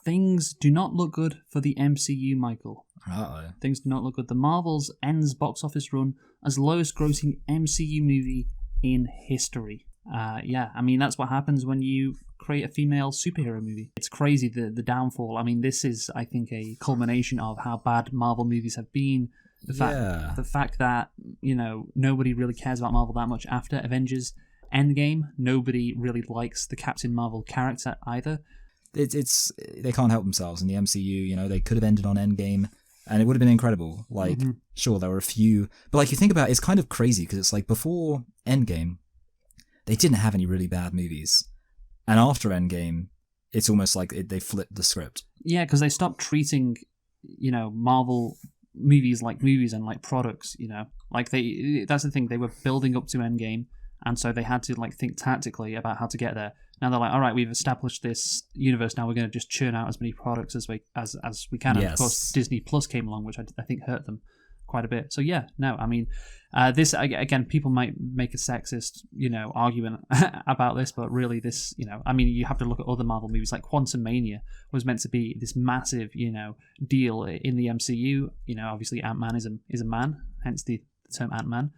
things do not look good for the MCU, Michael. Uh-oh. Things do not look good. The Marvels ends box office run as lowest grossing MCU movie in history. Yeah, I mean, that's what happens when you create a female superhero movie. It's crazy, the downfall. I mean, this is, I think, a culmination of how bad Marvel movies have been. The fact that, you know, nobody really cares about Marvel that much after Avengers Endgame. Nobody really likes the Captain Marvel character either. It's they can't help themselves in the MCU. You know, they could have ended on Endgame, and it would have been incredible. Like, sure, there were a few, but like you think about it, it's kind of crazy because it's like before Endgame, they didn't have any really bad movies, and after Endgame, it's almost like they flipped the script. Yeah, because they stopped treating, you know, Marvel movies like movies and like products. You know, like that's the thing, they were building up to Endgame. And so they had to like think tactically about how to get there. Now they're like, all right, we've established this universe. Now we're going to just churn out as many products as we can. And of course, Disney Plus came along, which I think hurt them quite a bit. So yeah, no, I mean, this again, people might make a sexist, you know, argument about this, but really, this, you know, I mean, you have to look at other Marvel movies. Like Quantumania was meant to be this massive, you know, deal in the MCU. You know, obviously Ant-Man is a man, hence the term Ant-Man.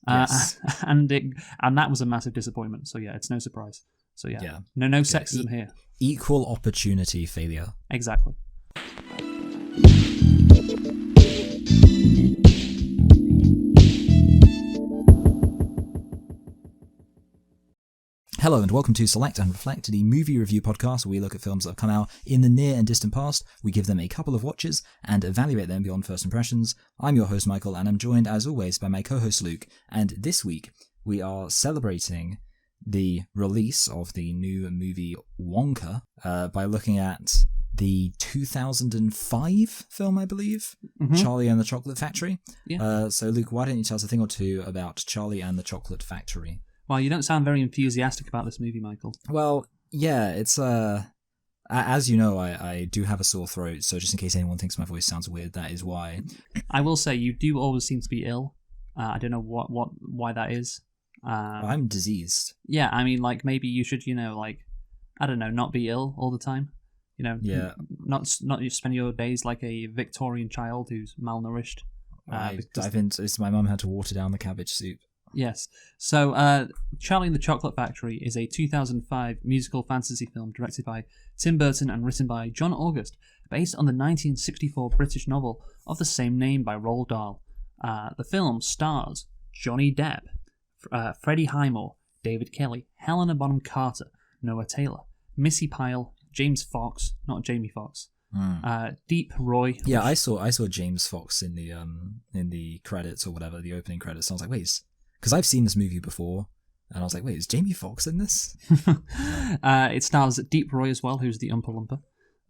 Yes. And that was a massive disappointment. So yeah, it's no surprise. So yeah. No sexism here. Equal opportunity failure. Exactly. Hello and welcome to Select and Reflect, the movie review podcast where we look at films that have come out in the near and distant past. We give them a couple of watches and evaluate them beyond first impressions. I'm your host Michael, and I'm joined as always by my co-host Luke, and this week we are celebrating the release of the new movie Wonka by looking at the 2005 film, I believe, Charlie and the Chocolate Factory. Yeah. So Luke, why don't you tell us a thing or two about Charlie and the Chocolate Factory? Well, you don't sound very enthusiastic about this movie, Michael. Well, yeah, it's as you know, I do have a sore throat, so just in case anyone thinks my voice sounds weird, that is why. I will say you do always seem to be ill. I don't know why that is. I'm diseased. Yeah, I mean, like maybe you should, you know, like I don't know, not be ill all the time. You know, yeah, not spend your days like a Victorian child who's malnourished. My mum had to water down the cabbage soup. Yes. So, Charlie and the Chocolate Factory is a 2005 musical fantasy film directed by Tim Burton and written by John August, based on the 1964 British novel of the same name by Roald Dahl. The film stars Johnny Depp, Freddie Highmore, David Kelly, Helena Bonham Carter, Noah Taylor, Missy Pyle, James Fox, not Jamie Foxx, Deep Roy. Yeah, I saw James Fox in the credits or whatever, the opening credits. And I was like, wait, because I've seen this movie before, and I was like, wait, is Jamie Foxx in this? It stars Deep Roy as well, who's the Oompa Loompa,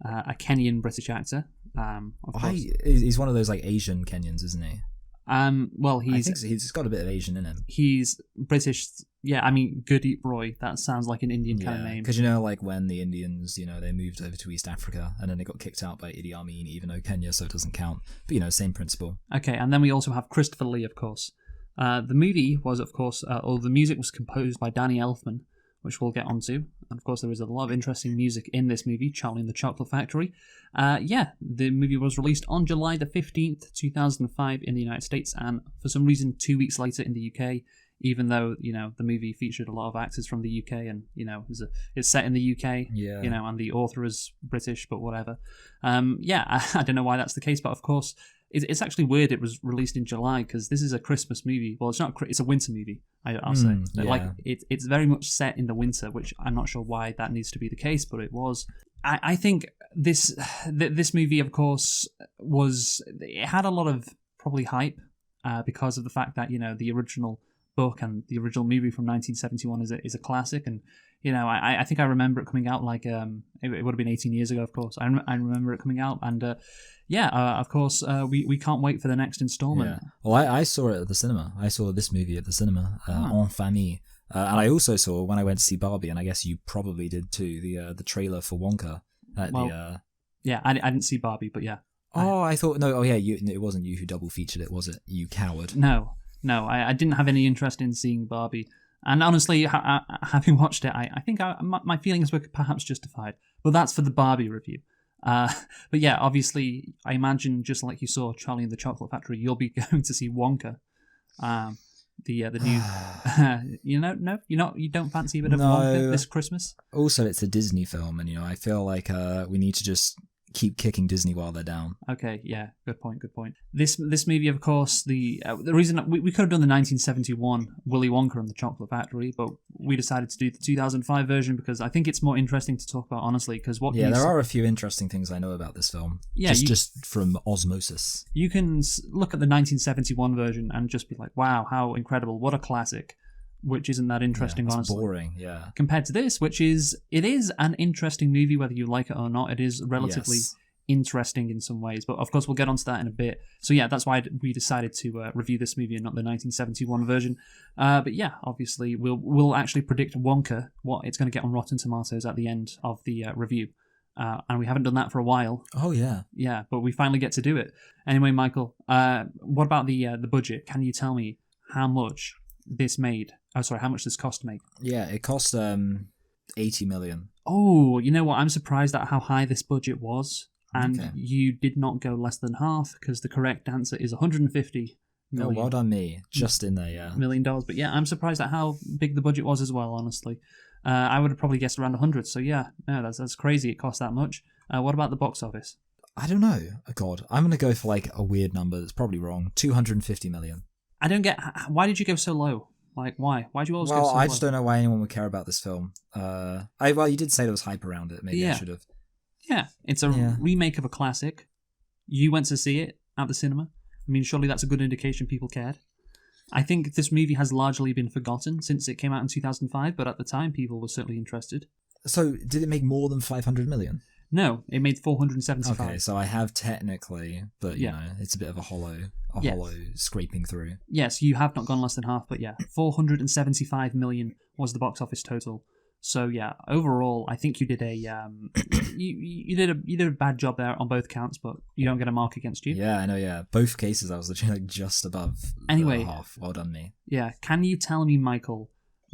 a Kenyan British actor. Of course. He's one of those like Asian Kenyans, isn't he? Well, I think so. He's got a bit of Asian in him. He's British. Yeah, I mean, Gurdeep Roy. That sounds like an Indian kind of name. Because you know, like when the Indians, you know, they moved over to East Africa and then they got kicked out by Idi Amin, even though Kenya, so it doesn't count. But you know, same principle. Okay, and then we also have Christopher Lee, of course. The movie was, of course, or the music was composed by Danny Elfman, which we'll get onto. And of course, there is a lot of interesting music in this movie, Charlie and the Chocolate Factory. The movie was released on July the 15th, 2005 in the United States, and for some reason 2 weeks later in the UK, even though, you know, the movie featured a lot of actors from the UK and, you know, it's set in the UK, you know, and the author is British, but whatever. I don't know why that's the case, but of course, it's actually weird it was released in July because this is a Christmas movie. Well, it's not. It's a winter movie, I'll say. Yeah. Like it's very much set in the winter, which I'm not sure why that needs to be the case, but it was. I think this movie, of course, it had a lot of probably hype because of the fact that, you know, the original book and the original movie from 1971 is a classic, and you know, I think I remember it coming out like it would have been 18 years ago. Of course, I remember it coming out, and of course, we can't wait for the next installment. Yeah. Well, I saw it at the cinema. I saw this movie at the cinema, en famille. And I also saw, when I went to see Barbie, and I guess you probably did too, the trailer for Wonka. Yeah, I didn't see Barbie, but yeah. I thought, no, it wasn't you who double featured it, was it? You coward. No, I didn't have any interest in seeing Barbie. And honestly, having watched it, I think my feelings were perhaps justified. But that's for the Barbie review. But yeah, obviously, I imagine just like you saw Charlie and the Chocolate Factory, you'll be going to see Wonka. The new, you don't fancy a bit of Wonka this Christmas? Also, it's a Disney film, and I feel like we need to just keep kicking Disney while they're down. Okay, yeah, good point. This movie, of course, the reason we could have done the 1971 Willy Wonka and the Chocolate Factory, but we decided to do the 2005 version because I think it's more interesting to talk about, honestly. Because there are a few interesting things I know about this film. Yeah, just from osmosis. You can look at the 1971 version and just be like, "Wow, how incredible! What a classic!" Which isn't that interesting, it's honestly. Boring, yeah. Compared to this, it is an interesting movie, whether you like it or not. It is relatively interesting in some ways, but of course we'll get onto that in a bit. So yeah, that's why we decided to review this movie and not the 1971 version. But yeah, obviously we'll actually predict Wonka, what it's going to get on Rotten Tomatoes at the end of the review. And we haven't done that for a while. Oh yeah. Yeah, but we finally get to do it. Anyway, Michael, what about the budget? Can you tell me how much this made? How much this cost to make? Yeah, it cost 80 million. Oh, you know what? I'm surprised at how high this budget was. And you did not go less than half, because the correct answer is 150 million. Oh, well done me. Just in there, yeah. $1 million. But yeah, I'm surprised at how big the budget was as well, honestly. I would have probably guessed around 100. So yeah, no, that's crazy. It cost that much. What about the box office? I don't know. Oh, God, I'm going to go for like a weird number that's probably wrong. 250 million. I don't get... Why did you go so low? Like, why? Why'd you always go so low? Well, I just don't know why anyone would care about this film. You did say there was hype around it. Maybe I should have. Yeah, it's a remake of a classic. You went to see it at the cinema. I mean, surely that's a good indication people cared. I think this movie has largely been forgotten since it came out in 2005, but at the time people were certainly interested. So, did it make more than 500 million? No, it made 475. Okay, so I have technically, but you know, it's a bit of a hollow scraping through. Yes, you have not gone less than half, but yeah, 475 million was the box office total. So yeah, overall, I think you did a you did a bad job there on both counts, but you don't get a mark against you. Yeah, I know. Yeah, both cases I was literally like just above. Anyway, half. Well done, me. Yeah, can you tell me, Michael?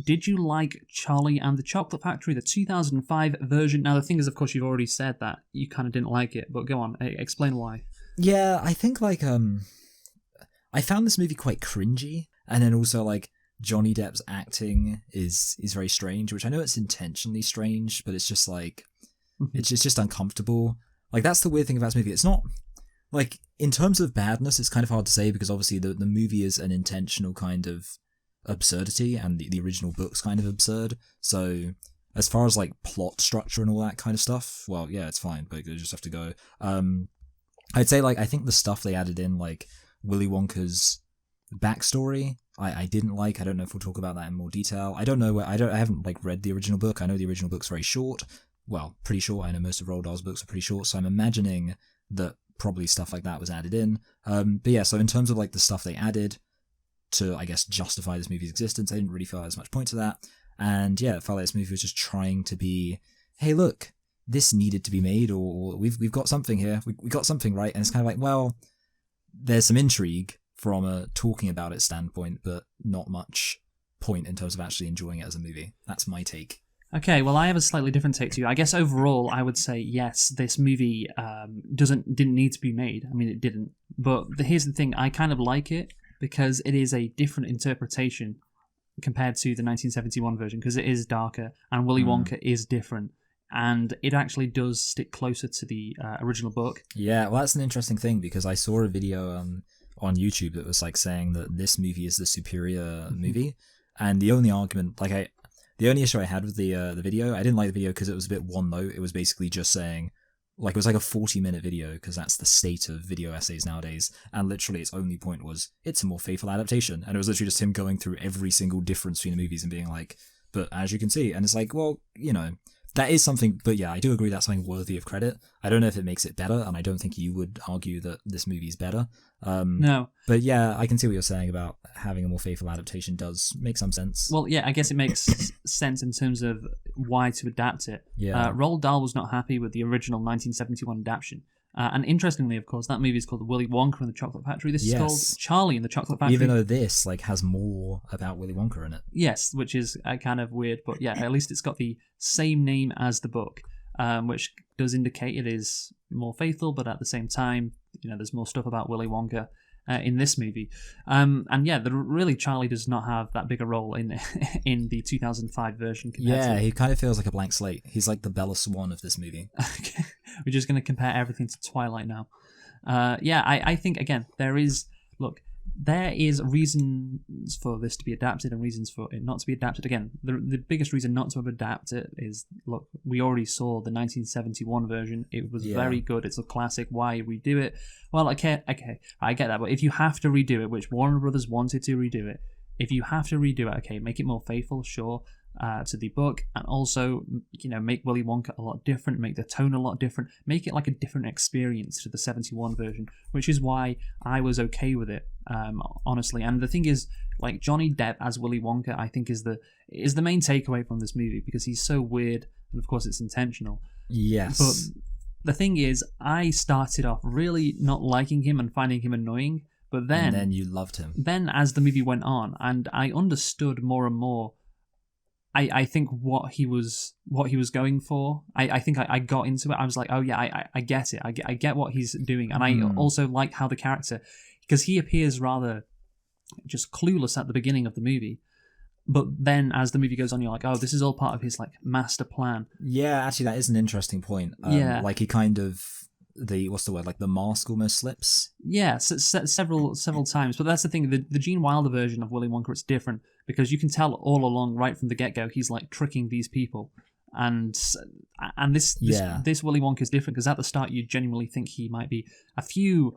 Did you like Charlie and the Chocolate Factory, the 2005 version? Now, the thing is, of course, you've already said that you kind of didn't like it, but go on, explain why. Yeah, I think like I found this movie quite cringy, and then also like Johnny Depp's acting is very strange, which I know it's intentionally strange, but it's just like it's just uncomfortable. Like that's the weird thing about this movie. It's not like in terms of badness, it's kind of hard to say because obviously the movie is an intentional kind of absurdity, and the original book's kind of absurd. So as far as like plot structure and all that kind of stuff, well, yeah, it's fine, but you just have to go. I'd say like I think the stuff they added in, like Willy Wonka's backstory, I didn't like. I don't know if we'll talk about that in more detail. I don't know. I haven't like read the original book. I know the original book's very short. Well, pretty short. I know most of Roald Dahl's books are pretty short, so I'm imagining that probably stuff like that was added in. But yeah, so in terms of like the stuff they added to, I guess, justify this movie's existence, I didn't really feel as much point to that. And yeah, it felt like this movie was just trying to be, hey, look, this needed to be made, or we've got something here. We got something right, and it's kind of like, well, there's some intrigue from a talking about it standpoint, but not much point in terms of actually enjoying it as a movie. That's my take. Okay, well, I have a slightly different take to you. I guess overall, I would say yes, this movie didn't need to be made. I mean, it didn't. But here's the thing: I kind of like it because it is a different interpretation compared to the 1971 version, because it is darker, and Willy Wonka is different. And it actually does stick closer to the original book. Yeah, well, that's an interesting thing, because I saw a video on YouTube that was like saying that this movie is the superior movie, and the only argument, like the only issue I had with the video, I didn't like the video because it was a bit one note. It was basically just saying, like, it was like a 40-minute video, because that's the state of video essays nowadays, and literally its only point was, it's a more faithful adaptation, and it was literally just him going through every single difference between the movies and being like, but as you can see, and it's like, well, you know, that is something, but yeah, I do agree that's something worthy of credit. I don't know if it makes it better, and I don't think you would argue that this movie is better. No. But yeah, I can see what you're saying about having a more faithful adaptation does make some sense. Well, yeah, I guess it makes sense in terms of why to adapt it. Yeah. Roald Dahl was not happy with the original 1971 adaptation. And interestingly, of course, that movie is called Willy Wonka and the Chocolate Factory. This is called Charlie and the Chocolate Factory. Even though this has more about Willy Wonka in it. Yes, which is kind of weird, but yeah, at least it's got the same name as the book. which does indicate it is more faithful, but at the same time, there's more stuff about Willy Wonka in this movie. And yeah, really Charlie does not have that big a role in in the 2005 version. He kind of feels like a blank slate. He's like the Bella Swan of this movie. We're just going to compare everything to Twilight now. I think, again, there is reasons for this to be adapted and reasons for it not to be adapted. Again, the biggest reason not to adapt it is, look, we already saw the 1971 version. It was very good. It's a classic. Why redo it? Well, okay, I get that. But if you have to redo it, which Warner Brothers wanted to redo it, if you have to redo it, okay, make it more faithful, sure, to the book, and also, make Willy Wonka a lot different, make the tone a lot different, make it like a different experience to the 71 version, which is why I was okay with it, honestly. And the thing is, like, Johnny Depp as Willy Wonka, I think is the main takeaway from this movie, because he's so weird, and of course it's intentional. Yes. But the thing is, I started off really not liking him and finding him annoying, but then you loved him. Then as the movie went on, and I understood more and more, I think what he was going for. I think I got into it. I was like, oh yeah, I get it. I get what he's doing, and I also like how the character, because he appears rather just clueless at the beginning of the movie, but then as the movie goes on, you're like, oh, this is all part of his like master plan. Yeah, actually, that is an interesting point. Like he kind of like the mask almost slips. Yeah, several times. But that's the thing. The Gene Wilder version of Willy Wonka, it's different because you can tell all along, right from the get go, he's like tricking these people, and this Willy Wonka is different because at the start you genuinely think he might be a few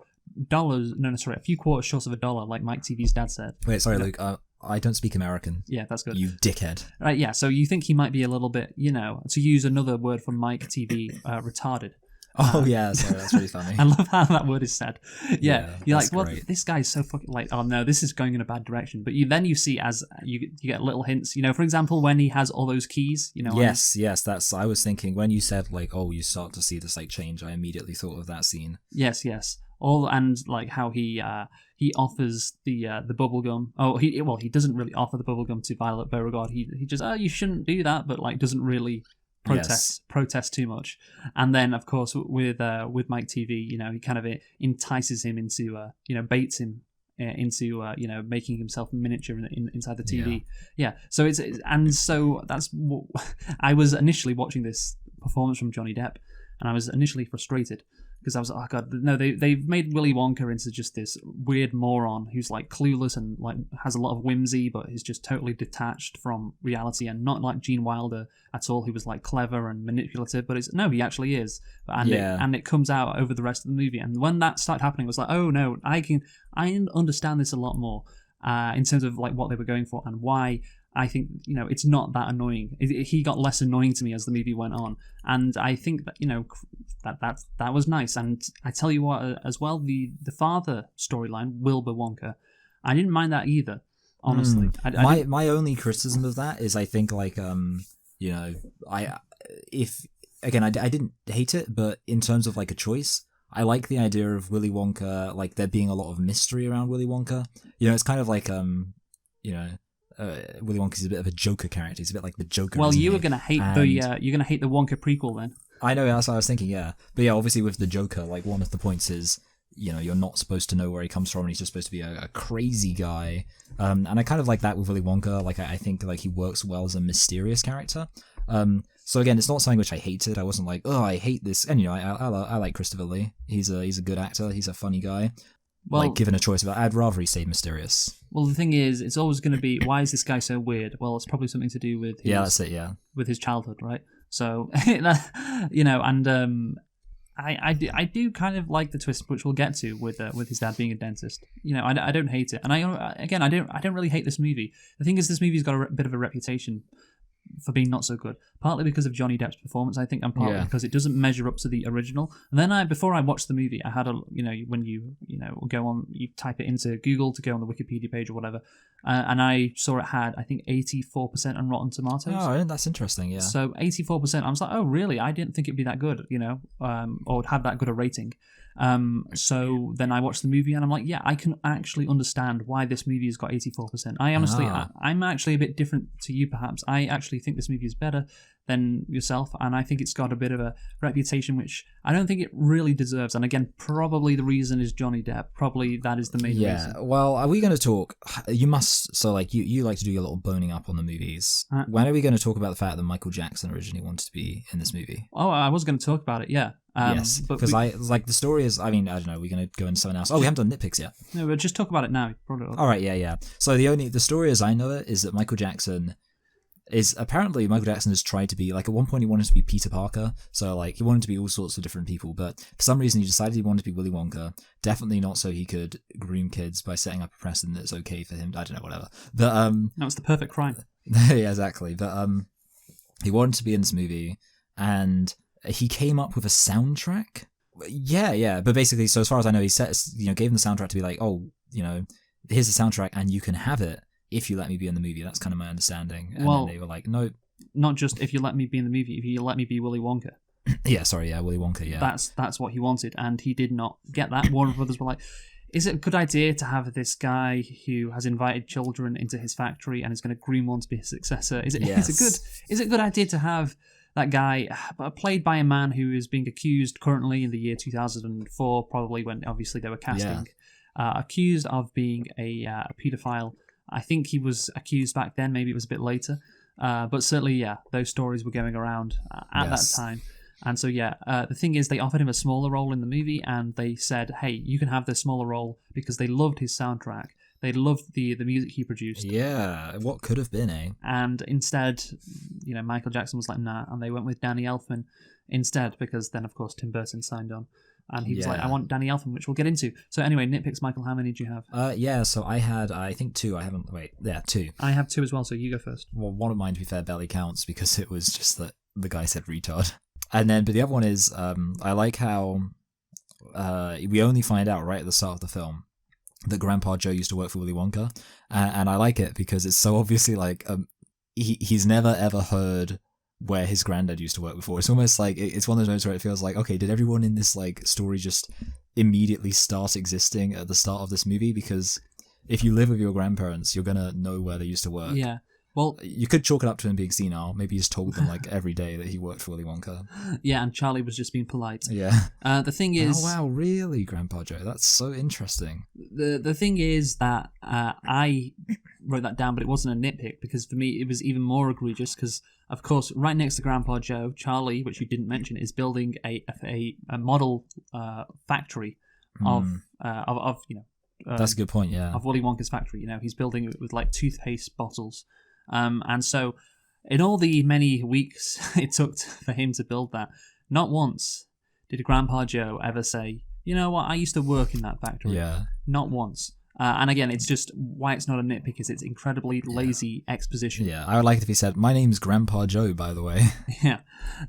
quarters short of $1, like Mike TV's dad said. Wait, sorry, Luke. I don't speak American. Yeah, that's good. You dickhead. Right, yeah. So you think he might be a little bit, to use another word from Mike TV, retarded. Oh yeah, sorry, that's really funny. I love how that word is said. Yeah, you're like, well, great. This guy's so fucking like, oh no, this is going in a bad direction. But you see as you get little hints. For example, when he has all those keys. Yes, that's. I was thinking when you said like, oh, you start to see this like change. I immediately thought of that scene. Yes. All and like how he offers the bubble gum. Oh, he doesn't really offer the bubble gum to Violet Beauregarde. He just you shouldn't do that, but like doesn't really protest too much. And then of course with Mike TV, he kind of entices him into baits him into making himself miniature inside the TV. Yeah. So so that's what I was initially watching this performance from Johnny Depp, and I was initially frustrated because I was like, oh god, no, they've made Willy Wonka into just this weird moron who's like clueless and like has a lot of whimsy, but is just totally detached from reality, and not like Gene Wilder at all, who was like clever and manipulative. But he actually is, and it comes out over the rest of the movie. And when that started happening, it was like, oh no, I understand this a lot more in terms of like what they were going for and why. I think it's not that annoying. He got less annoying to me as the movie went on, and I think that that was nice. And I tell you what, as well, the father storyline, Wilbur Wonka, I didn't mind that either. Honestly, my only criticism of that is I think like I didn't hate it, but in terms of like a choice, I like the idea of Willy Wonka, like there being a lot of mystery around Willy Wonka. It's kind of like Willy Wonka's a bit of a Joker character. He's a bit like the Joker. Well, you were gonna hate you're gonna hate the Wonka prequel then. I know, that's what I was thinking. Yeah, but yeah, obviously with the Joker, like one of the points is you're not supposed to know where he comes from, and he's just supposed to be a crazy guy. And I kind of like that with Willy Wonka. Like I think like he works well as a mysterious character. So again, it's not something which I hated. I wasn't like, oh, I hate this. And I like Christopher Lee. He's a good actor. He's a funny guy. Well, like given a choice I'd rather he stayed mysterious. Well, the thing is, it's always going to be, why is this guy so weird? Well, it's probably something to do with that's it. Yeah, with his childhood, right? So and I do kind of like the twist, which we'll get to with his dad being a dentist. I don't hate it, and I don't really hate this movie. The thing is, this movie's got a bit of a reputation for being not so good, partly because of Johnny Depp's performance, I think, and partly because it doesn't measure up to the original. And then before I watched the movie, I had when you go on, you type it into Google to go on the Wikipedia page or whatever, and I saw it had, I think, 84% on Rotten Tomatoes. Oh, that's interesting. Yeah. So 84%. I was like, oh really? I didn't think it'd be that good, or would have that good a rating. So then I watched the movie and I'm like, yeah, I can actually understand why this movie has got 84%. I honestly, I'm actually a bit different to you perhaps. I actually think this movie is better than yourself, and I think it's got a bit of a reputation which I don't think it really deserves. And again, probably the reason is Johnny Depp. Probably that is the main reason. Well, are we going to talk? You must. So, like, you like to do your little boning up on the movies. When are we going to talk about the fact that Michael Jackson originally wanted to be in this movie? Oh, I was going to talk about it. Yeah. Yes, because the story is. I mean, I don't know. We're going to go into something else. Oh, we haven't done nitpicks yet. No, we'll just talk about it now. All right. Yeah. So the story as I know it is that Michael Jackson has tried to be, like, at one point he wanted to be Peter Parker, so, like, he wanted to be all sorts of different people, but for some reason he decided he wanted to be Willy Wonka, definitely not so he could groom kids by setting up a precedent that's okay for him, I don't know, whatever. But, no, it's the perfect crime. Yeah, exactly, but, he wanted to be in this movie, and he came up with a soundtrack? Yeah, but basically, so as far as I know, he gave him the soundtrack to be like, oh, here's the soundtrack, and you can have it if you let me be in the movie. That's kind of my understanding. And then they were like, no. Not just if you let me be in the movie, if you let me be Willy Wonka. Willy Wonka, yeah. That's what he wanted, and he did not get that. Warner Brothers were like, is it a good idea to have this guy who has invited children into his factory and is going to groom one to be his successor? Is it a good idea to have that guy played by a man who is being accused currently in the year 2004, probably when obviously they were casting, accused of being a paedophile. I think he was accused back then. Maybe it was a bit later. But certainly, those stories were going around at that time. And so, the thing is, they offered him a smaller role in the movie, and they said, hey, you can have this smaller role, because they loved his soundtrack. They loved the music he produced. Yeah, what could have been, eh? And instead, Michael Jackson was like, nah, and they went with Danny Elfman instead, because then, of course, Tim Burton signed on. And he was like, I want Danny Elfman, which we'll get into. So anyway, nitpicks, Michael, how many do you have? So I had, I think 2. Two. I have 2 as well, so you go first. Well, one of mine, to be fair, barely counts because it was just that the guy said retard. And then, but the other one is, I like how we only find out right at the start of the film that Grandpa Joe used to work for Willy Wonka. And I like it because it's so obviously like, he's never ever heard where his granddad used to work before. It's almost like it's one of those moments where it feels like, okay, did everyone in this like story just immediately start existing at the start of this movie? Because if you live with your grandparents, you're gonna know where they used to work. Yeah. Well, you could chalk it up to him being senile. Maybe he's told them like every day that he worked for Willy Wonka. Yeah, and Charlie was just being polite. Yeah. The thing is, oh wow, really, Grandpa Joe? That's so interesting. The thing is that I wrote that down, but it wasn't a nitpick because for me it was even more egregious. Because of course, right next to Grandpa Joe, Charlie, which you didn't mention, is building a model factory of that's a good point. Yeah. Of Willy Wonka's factory. He's building it with like toothpaste bottles. And so, in all the many weeks it took for him to build that, not once did Grandpa Joe ever say, you know what, I used to work in that factory. Yeah. Not once. And again, it's just why it's not a nitpick is it's incredibly lazy exposition. Yeah, I would like it if he said, my name's Grandpa Joe, by the way. Yeah.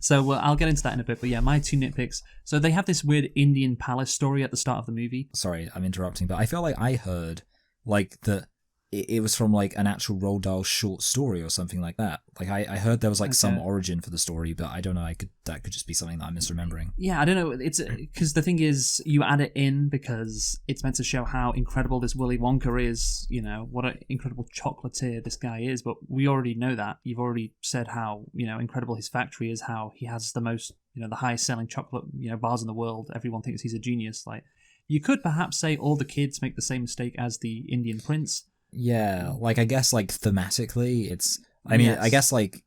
So I'll get into that in a bit. But yeah, my 2 nitpicks. So they have this weird Indian palace story at the start of the movie. Sorry, I'm interrupting, but I feel like I heard like that it was from like an actual Roald Dahl short story or something like that. Like I heard there was like some origin for the story, but I don't know. That could just be something that I'm misremembering. Yeah, I don't know. It's because the thing is, you add it in because it's meant to show how incredible this Willy Wonka is. What an incredible chocolatier this guy is. But we already know that. You've already said how incredible his factory is. How he has the most the highest selling chocolate bars in the world. Everyone thinks he's a genius. Like you could perhaps say all the kids make the same mistake as the Indian prince. Yeah, like I guess like thematically it's I guess like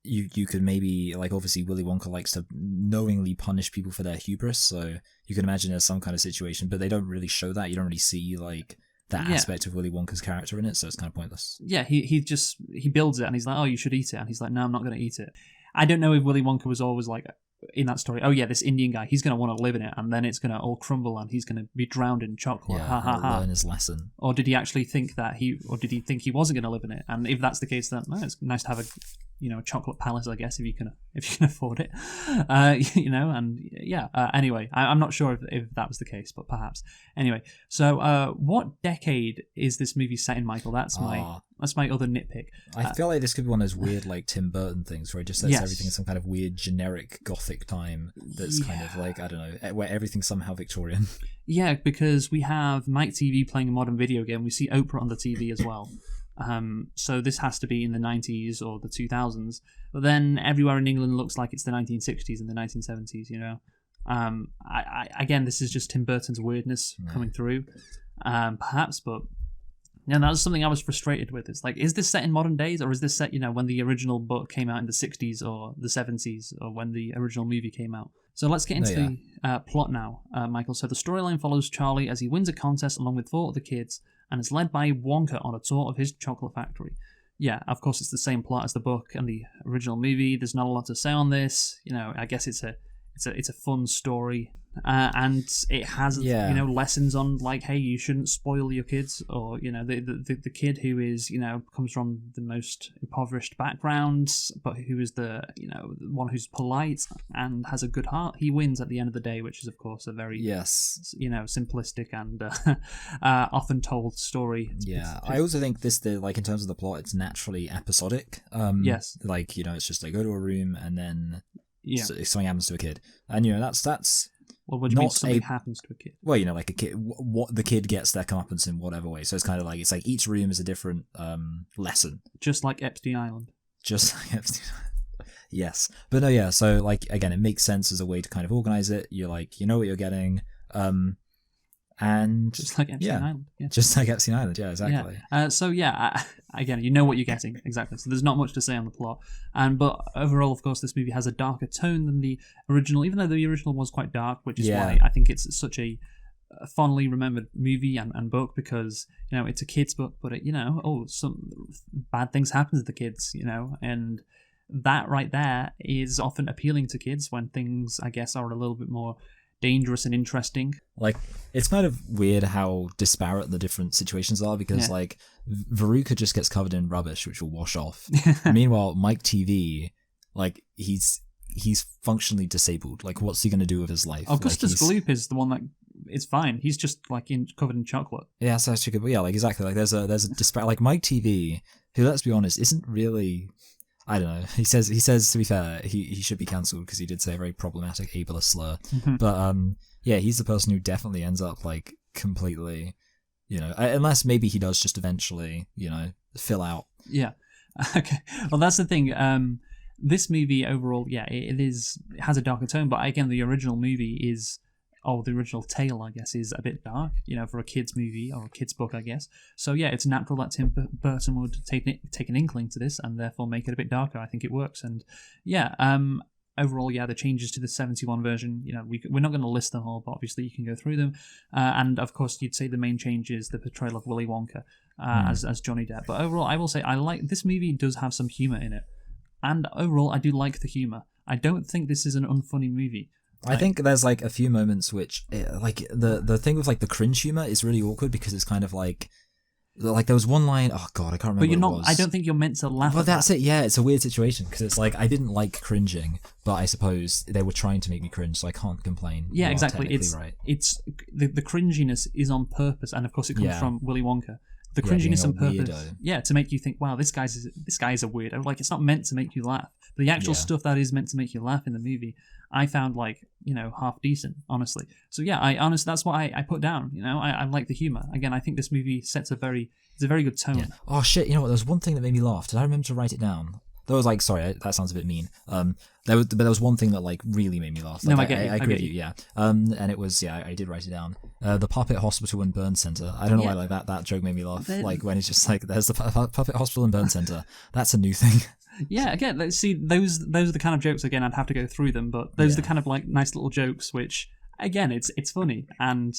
you could maybe like obviously Willy Wonka likes to knowingly punish people for their hubris, so you can imagine there's some kind of situation, but they don't really show that. You don't really see like that aspect of Willy Wonka's character in it, so it's kind of pointless. Yeah, he builds it and he's like, oh, you should eat it, and he's like, no, I'm not going to eat it. I don't know if Willy Wonka was always like in that story, oh yeah, this Indian guy, he's going to want to live in it, and then it's going to all crumble, and he's going to be drowned in chocolate. Yeah, learn his lesson. Or did he actually think that did he think he wasn't going to live in it? And if that's the case, then it's nice to have a chocolate palace, I guess, if you can afford it, and yeah. Anyway, I'm not sure if that was the case, but perhaps. Anyway, so what decade is this movie set in, Michael? That's my other nitpick. I feel like this could be one of those weird like Tim Burton things where it just sets everything in some kind of weird generic Gothic time that's kind of like, I don't know, where everything's somehow Victorian. Yeah, because we have Mike TV playing a modern video game. We see Oprah on the TV as well. So this has to be in the 90s or the 2000s. But then everywhere in England looks like it's the 1960s and the 1970s, you know. Again, this is just Tim Burton's weirdness coming through, perhaps, but yeah, that was something I was frustrated with. It's like, is this set in modern days, or is this set, you know, when the original book came out in the 60s or the 70s, or when the original movie came out? So let's get into the plot now, Michael. So the storyline follows Charlie as he wins a contest along with 4 other kids and is led by Wonka on a tour of his chocolate factory. Yeah, of course, it's the same plot as the book and the original movie. There's not a lot to say on this. You know, I guess it's a fun story, and it has you know, lessons on, like, hey, you shouldn't spoil your kids, or, you know, the kid who is, you know, comes from the most impoverished backgrounds, but who is the, you know, one who's polite and has a good heart, he wins at the end of the day, which is of course a very you know, simplistic and often told story. I also think this, like, in terms of the plot, it's naturally episodic. Yes, like, you know, it's just they go to a room and then something happens to a kid, and, you know, that's well, what do you mean something happens to a kid? Well, you know, like a kid, what the kid gets their comeuppance in whatever way. So it's kind of like, it's like each room is a different lesson, just like Epstein Island. Yes, but no, yeah. So, like, again, it makes sense as a way to kind of organize it. You're like, you know what you're getting, and just like Epstein Island. Yeah. Just like Epstein Island. Yeah, exactly. Again, you know what you're getting exactly. So there's not much to say on the plot, but overall, of course, this movie has a darker tone than the original, even though the original was quite dark, which is why I think it's such a fondly remembered movie and book, because, you know, it's a kid's book, but it, you know, some bad things happen to the kids, you know, and that right there is often appealing to kids when things, I guess, are a little bit more dangerous and interesting. Like, it's kind of weird how disparate the different situations are, because like Veruca just gets covered in rubbish which will wash off. Meanwhile, Mike TV, like, he's functionally disabled. Like, what's he going to do with his life? Augustus Gloop is the one that is fine. He's just like covered in chocolate. Yeah, that's actually good. But yeah, like, exactly. Like, there's a disparate, like, Mike TV, who, let's be honest, isn't really, I don't know. He says to be fair, he should be cancelled because he did say a very problematic ableist slur. But yeah, he's the person who definitely ends up, like, completely, you know, unless maybe he does just eventually, you know, fill out. Yeah. Okay. Well, that's the thing. This movie overall, it has a darker tone, but again, the original movie is, the original tale, I guess, is a bit dark, you know, for a kid's movie or a kid's book, I guess. So yeah, it's natural that Tim Burton would take an inkling to this and therefore make it a bit darker. I think it works. And yeah, overall, the changes to the 71 version, you know, we're not going to list them all, but obviously you can go through them. And of course, you'd say the main change is the portrayal of Willy Wonka as Johnny Depp. But overall, I will say I like this movie. Does have some humor in it, and overall, I do like the humor. I don't think this is an unfunny movie. I think there's, like, a few moments which, like, the thing with, like, the cringe humor is really awkward, because it's kind of like there was one line, oh god, I can't remember. But you're what not. It was. I don't think you're meant to laugh. Well, that's it. Yeah, it's a weird situation, because it's like, I didn't like cringing, but I suppose they were trying to make me cringe, so I can't complain. Yeah, exactly. Right. It's the cringiness is on purpose, and of course it comes from Willy Wonka. The cringiness on purpose, to make you think, wow, this guy's a weirdo. Like, it's not meant to make you laugh. But the actual stuff that is meant to make you laugh in the movie, I found, like, you know, half decent, honestly. So yeah, that's what I put down. You know, I like the humor. Again, I think this movie sets a very good tone. Yeah. Oh shit! You know what? There was one thing that made me laugh. Did I remember to write it down? There was, like, sorry, that sounds a bit mean. There was one thing that, like, really made me laugh. Like, no, I get you. I agree with you. Yeah. And it was, I did write it down. The Puppet Hospital and Burn Center. I don't know why, like, that joke made me laugh. Like, when it's just like, there's the Puppet Hospital and Burn Center. That's a new thing. Yeah, again, see, those are the kind of jokes, again, I'd have to go through them, but those are the kind of, like, nice little jokes which, again, it's funny, and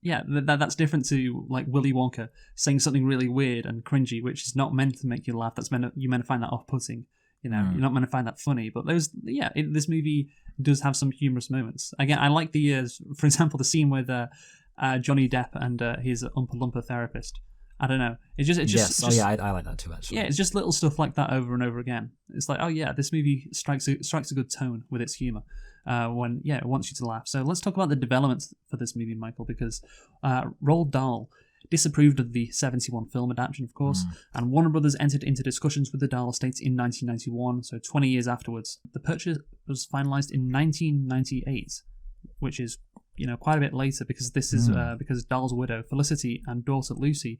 yeah, that's different to, like, Willy Wonka saying something really weird and cringy, which is not meant to make you laugh. You're meant to find that off-putting. You know, you're not meant to find that funny. But this movie does have some humorous moments. Again, I like for example, the scene with Johnny Depp and his Oompa Loompa therapist. I don't know. It's just. I like that too, actually. Yeah, it's just little stuff like that over and over again. It's like, oh yeah, this movie strikes a good tone with its humor. When it wants you to laugh. So let's talk about the developments for this movie, Michael, because Roald Dahl disapproved of the 71 film adaptation, of course, and Warner Brothers entered into discussions with the Dahl estates in 1991, so 20 years afterwards. The purchase was finalized in 1998, which is, you know, quite a bit later, because this is because Dahl's widow, Felicity, and daughter, Lucy,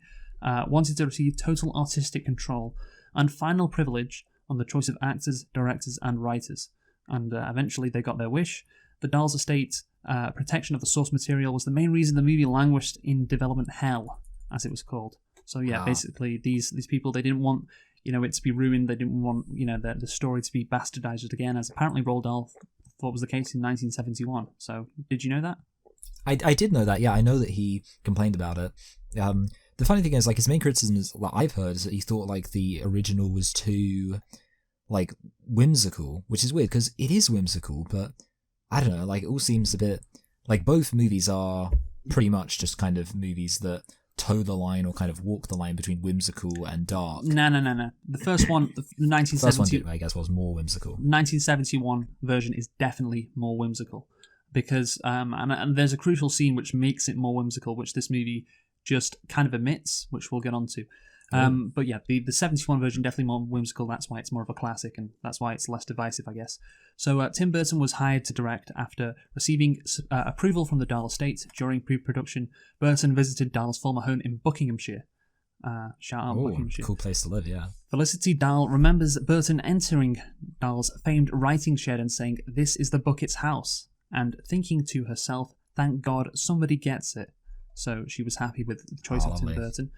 wanted to receive total artistic control and final privilege on the choice of actors, directors, and writers. And eventually they got their wish. The Dahl's estate protection of the source material was the main reason the movie languished in development hell, as it was called. So yeah, basically these people, they didn't want it to be ruined. They didn't want the story to be bastardized again, as apparently Roald Dahl thought was the case in 1971. So did you know that? I did know that. Yeah, I know that he complained about it. The funny thing is, like, his main criticism is, like, I've heard, is that he thought like the original was too like whimsical, which is weird because it is whimsical, but I don't know, like it all seems a bit like both movies are pretty much just kind of movies that toe the line or kind of walk the line between whimsical and dark. No. The first one, the 1970, first one, I guess, was more whimsical. 1971 version is definitely more whimsical because, and there's a crucial scene which makes it more whimsical, which this movie just kind of omits, which we'll get onto. But yeah, the 71 version definitely more whimsical. That's why it's more of a classic, and that's why it's less divisive, I guess. So Tim Burton was hired to direct after receiving approval from the Dahl estate. During pre-production, Burton visited Dahl's former home in Buckinghamshire. Shout out Buckinghamshire. Cool place to live, yeah. Felicity Dahl remembers Burton entering Dahl's famed writing shed and saying, "This is the Bucket's house," and thinking to herself, "Thank God somebody gets it." So she was happy with the choice of Tim Burton.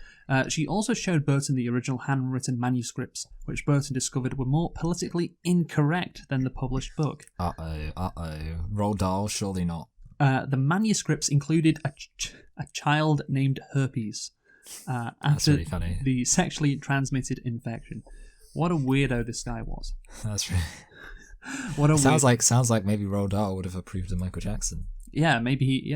She also showed Burton the original handwritten manuscripts, which Burton discovered were more politically incorrect than the published book. Roald Dahl, surely not. The manuscripts included a child named Herpes after really funny. The sexually transmitted infection. What a weirdo this guy was. That's really... What a sounds like maybe Roald Dahl would have approved of Michael Jackson. Yeah, maybe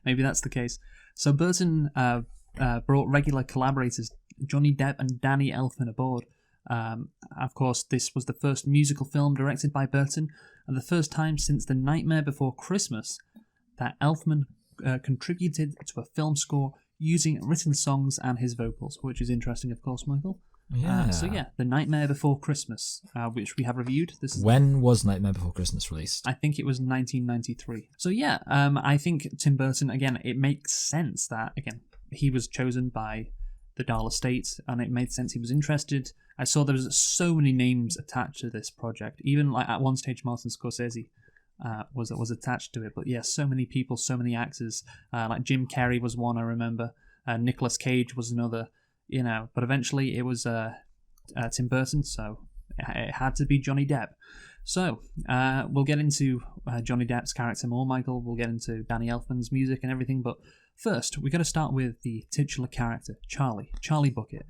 that's the case. So Burton brought regular collaborators Johnny Depp and Danny Elfman aboard. Of course, this was the first musical film directed by Burton, and the first time since The Nightmare Before Christmas that Elfman contributed to a film score using written songs and his vocals, which is interesting, of course, Michael. Yeah. The Nightmare Before Christmas, which we have reviewed. When was Nightmare Before Christmas released? I think it was 1993. So yeah, I think Tim Burton, again, it makes sense that, again, he was chosen by the Dahl estate, and it made sense he was interested. I saw there was so many names attached to this project. Even like at one stage, Martin Scorsese was attached to it. But yeah, so many people, so many actors. Like Jim Carrey was one, I remember. Nicolas Cage was another. But eventually it was Tim Burton, so it had to be Johnny Depp. So we'll get into Johnny Depp's character more, Michael. We'll get into Danny Elfman's music and everything, but first we got to start with the titular character, Charlie Bucket.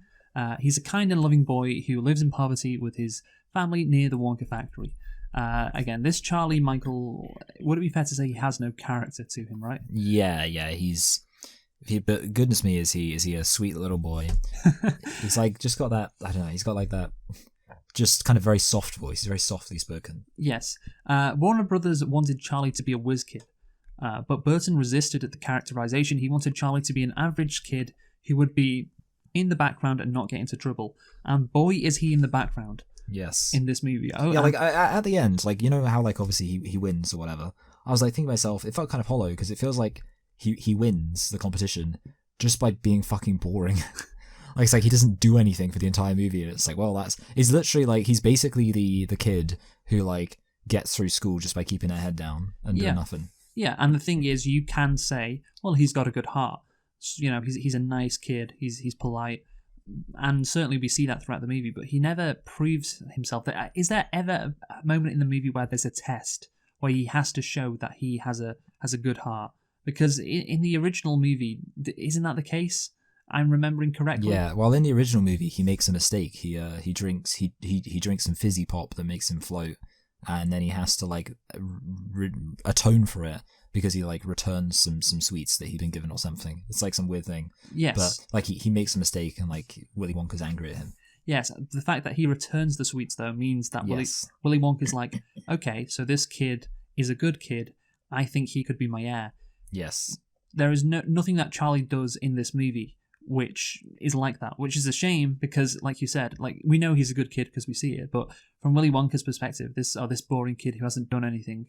He's a kind and loving boy who lives in poverty with his family near the Wonka factory. Again, this Charlie, Michael, would it be fair to say he has no character to him, right? Yeah, but goodness me, is he a sweet little boy? He's like just got that, I don't know, he's got like that just kind of very soft voice. He's very softly spoken. Yes. Warner Brothers wanted Charlie to be a whiz kid, but Burton resisted the characterization. He wanted Charlie to be an average kid who would be in the background and not get into trouble. And boy, is he in the background. Yes. In this movie. At the end, like, you know how like obviously he wins or whatever. I was like thinking to myself, it felt kind of hollow because it feels like he wins the competition just by being fucking boring. Like, it's like he doesn't do anything for the entire movie, and it's like, well, it's literally like he's basically the kid who like gets through school just by keeping her head down and doing nothing. Yeah, and the thing is, you can say, well, he's got a good heart. He's a nice kid. He's polite, and certainly we see that throughout the movie. But he never proves himself. Is there ever a moment in the movie where there's a test where he has to show that he has a good heart? Because in the original movie, isn't that the case? I'm remembering correctly. Yeah, well, in the original movie, he makes a mistake. He drinks some fizzy pop that makes him float, and then he has to like atone for it because he like returns some sweets that he'd been given or something. It's like some weird thing. Yes, but like he makes a mistake, and like Willy Wonka's angry at him. Yes, the fact that he returns the sweets though means that Willy Wonka's like, okay, so this kid is a good kid. I think he could be my heir. Yes. There is nothing that Charlie does in this movie which is like that, which is a shame because, like you said, like we know he's a good kid because we see it, but from Willy Wonka's perspective, this boring kid who hasn't done anything,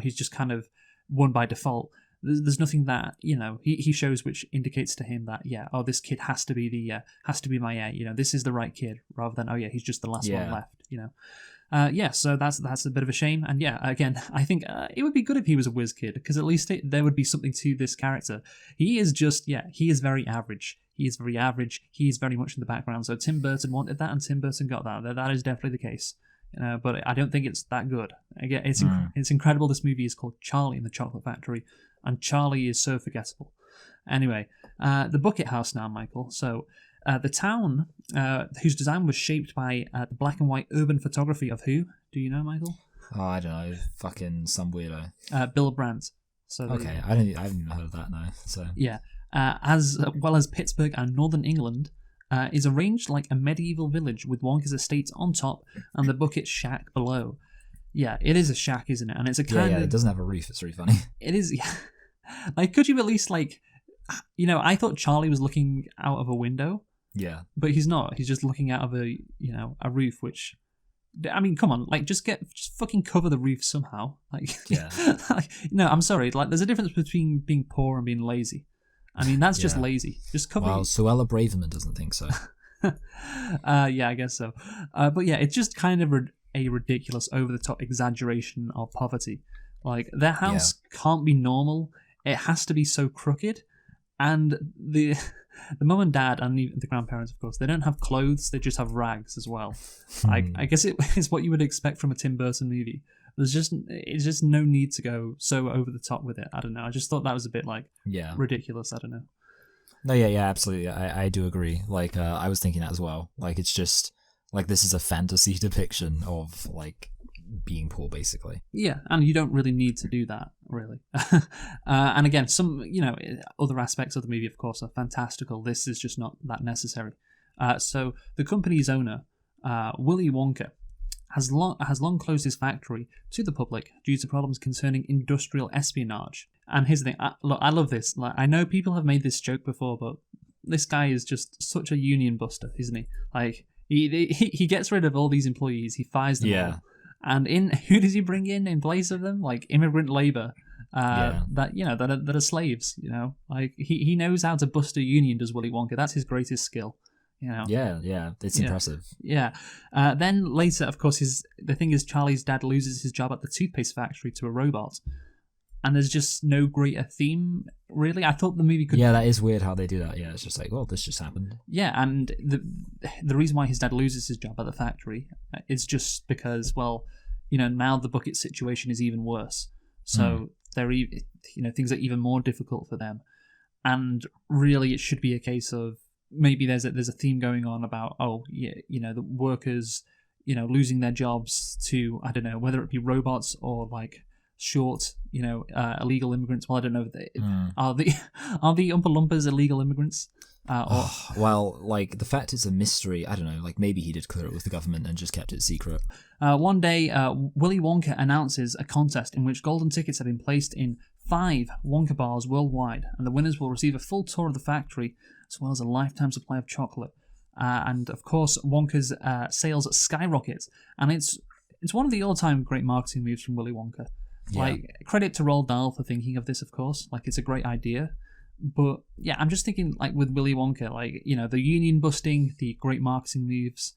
he's just kind of won by default. there's nothing that he shows which indicates to him that this kid has to be my heir. This is the right kid, rather than he's just the last one left. So that's a bit of a shame. And again, I think it would be good if he was a whiz kid, because at least there would be something to this character. He is just he is very average. He is very average. He is very much in the background. So Tim Burton wanted that, and Tim Burton got that. That is definitely the case. But I don't think it's that good. Again, it's incredible. This movie is called Charlie and the Chocolate Factory, and Charlie is so forgettable. Anyway, the Bucket House now, Michael. So the town, whose design was shaped by the black and white urban photography of who? Do you know, Michael? Oh, I don't know. Fucking some weirdo. Bill Brandt. So okay, I haven't even heard of that now. So yeah, as well as Pittsburgh and Northern England. Is arranged like a medieval village with Wonka's estate on top and the bucket shack below. Yeah, it is a shack, isn't it? And it's a kind of... it doesn't have a roof. It's really funny. It is, yeah. Like, could you at least, I thought Charlie was looking out of a window. Yeah. But he's not. He's just looking out of a roof, which... I mean, come on, just fucking cover the roof somehow. Yeah. No, I'm sorry. There's a difference between being poor and being lazy. I mean, that's just lazy. Just cover. Well, Suella Braverman doesn't think so. I guess so. But it's just kind of a ridiculous, over-the-top exaggeration of poverty. Their house can't be normal. It has to be so crooked. And the mum and dad, and even the grandparents, of course, they don't have clothes. They just have rags as well. I guess it is what you would expect from a Tim Burton movie. It's just no need to go so over the top with it. I don't know. I just thought that was a bit ridiculous. I don't know. No, yeah, absolutely. I do agree. I was thinking that as well. It's just this is a fantasy depiction of being poor, basically. Yeah, and you don't really need to do that, really. And again, some other aspects of the movie, of course, are fantastical. This is just not that necessary. So the company's owner, Willy Wonka, has long closed his factory to the public due to problems concerning industrial espionage. And here's the thing, I love this. I know people have made this joke before, but this guy is just such a union buster, isn't he? He gets rid of all these employees, he fires them all. And who does he bring in place of them? Immigrant labor that are slaves. He knows how to bust a union, does Willy Wonka. That's his greatest skill. Yeah, it's impressive. Yeah. Then later, of course, the thing is, Charlie's dad loses his job at the toothpaste factory to a robot, and there's just no greater theme, really. I thought the movie could... Yeah, that is weird how they do that. Yeah, it's just this just happened. Yeah, and the reason why his dad loses his job at the factory is just because, now the bucket situation is even worse. So things are even more difficult for them. And really, it should be a case of maybe there's a theme going on about the workers losing their jobs to, I don't know, whether it be robots or short illegal immigrants. Well, I don't know are the Oompa Loompas illegal immigrants the fact it's a mystery, I don't know, maybe he did clear it with the government and just kept it secret. One day Willy Wonka announces a contest in which golden tickets have been placed in 5 Wonka bars worldwide, and the winners will receive a full tour of the factory as well as a lifetime supply of chocolate. And of course, Wonka's sales skyrocket, and it's one of the all-time great marketing moves from Willy Wonka. Yeah. Credit to Roald Dahl for thinking of this, of course. It's a great idea. But yeah, I'm just thinking with Willy Wonka, the union busting, the great marketing moves.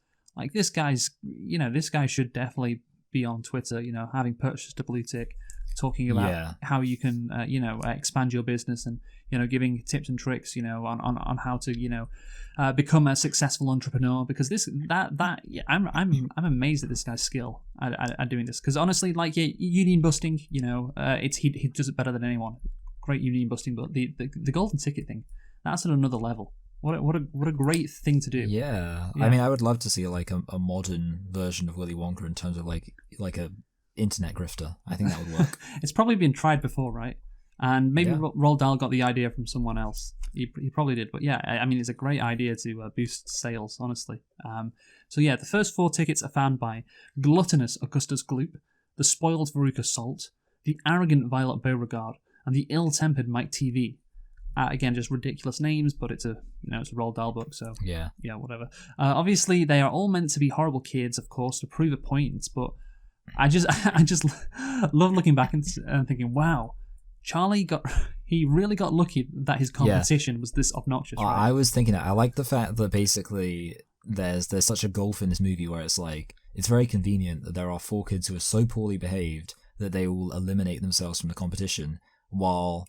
This guy should definitely be on Twitter, having purchased a blue tick, talking about how you can, expand your business and, giving tips and tricks, on how to, become a successful entrepreneur. Because I'm amazed at this guy's skill at doing this. Because honestly, union busting, he does it better than anyone. Great union busting, but the golden ticket thing, that's at another level. What a great thing to do. Yeah. I mean, I would love to see a modern version of Willy Wonka in terms of like a internet grifter. I think that would work. It's probably been tried before, right? And maybe Roald Dahl got the idea from someone else. He probably did. But yeah, I mean, it's a great idea to boost sales, honestly. So yeah, the first 4 tickets are found by gluttonous Augustus Gloop, the spoiled Veruca Salt, the arrogant Violet Beauregard, and the ill-tempered Mike TV. Again, just ridiculous names, but it's a Roald Dahl book, so yeah, whatever. Obviously, they are all meant to be horrible kids, of course, to prove a point. But I just love looking back and thinking, wow, Charlie he really got lucky that his competition was this obnoxious. Right? I was thinking that. I like the fact that basically there's such a gulf in this movie where it's like, it's very convenient that there are 4 kids who are so poorly behaved that they will eliminate themselves from the competition, while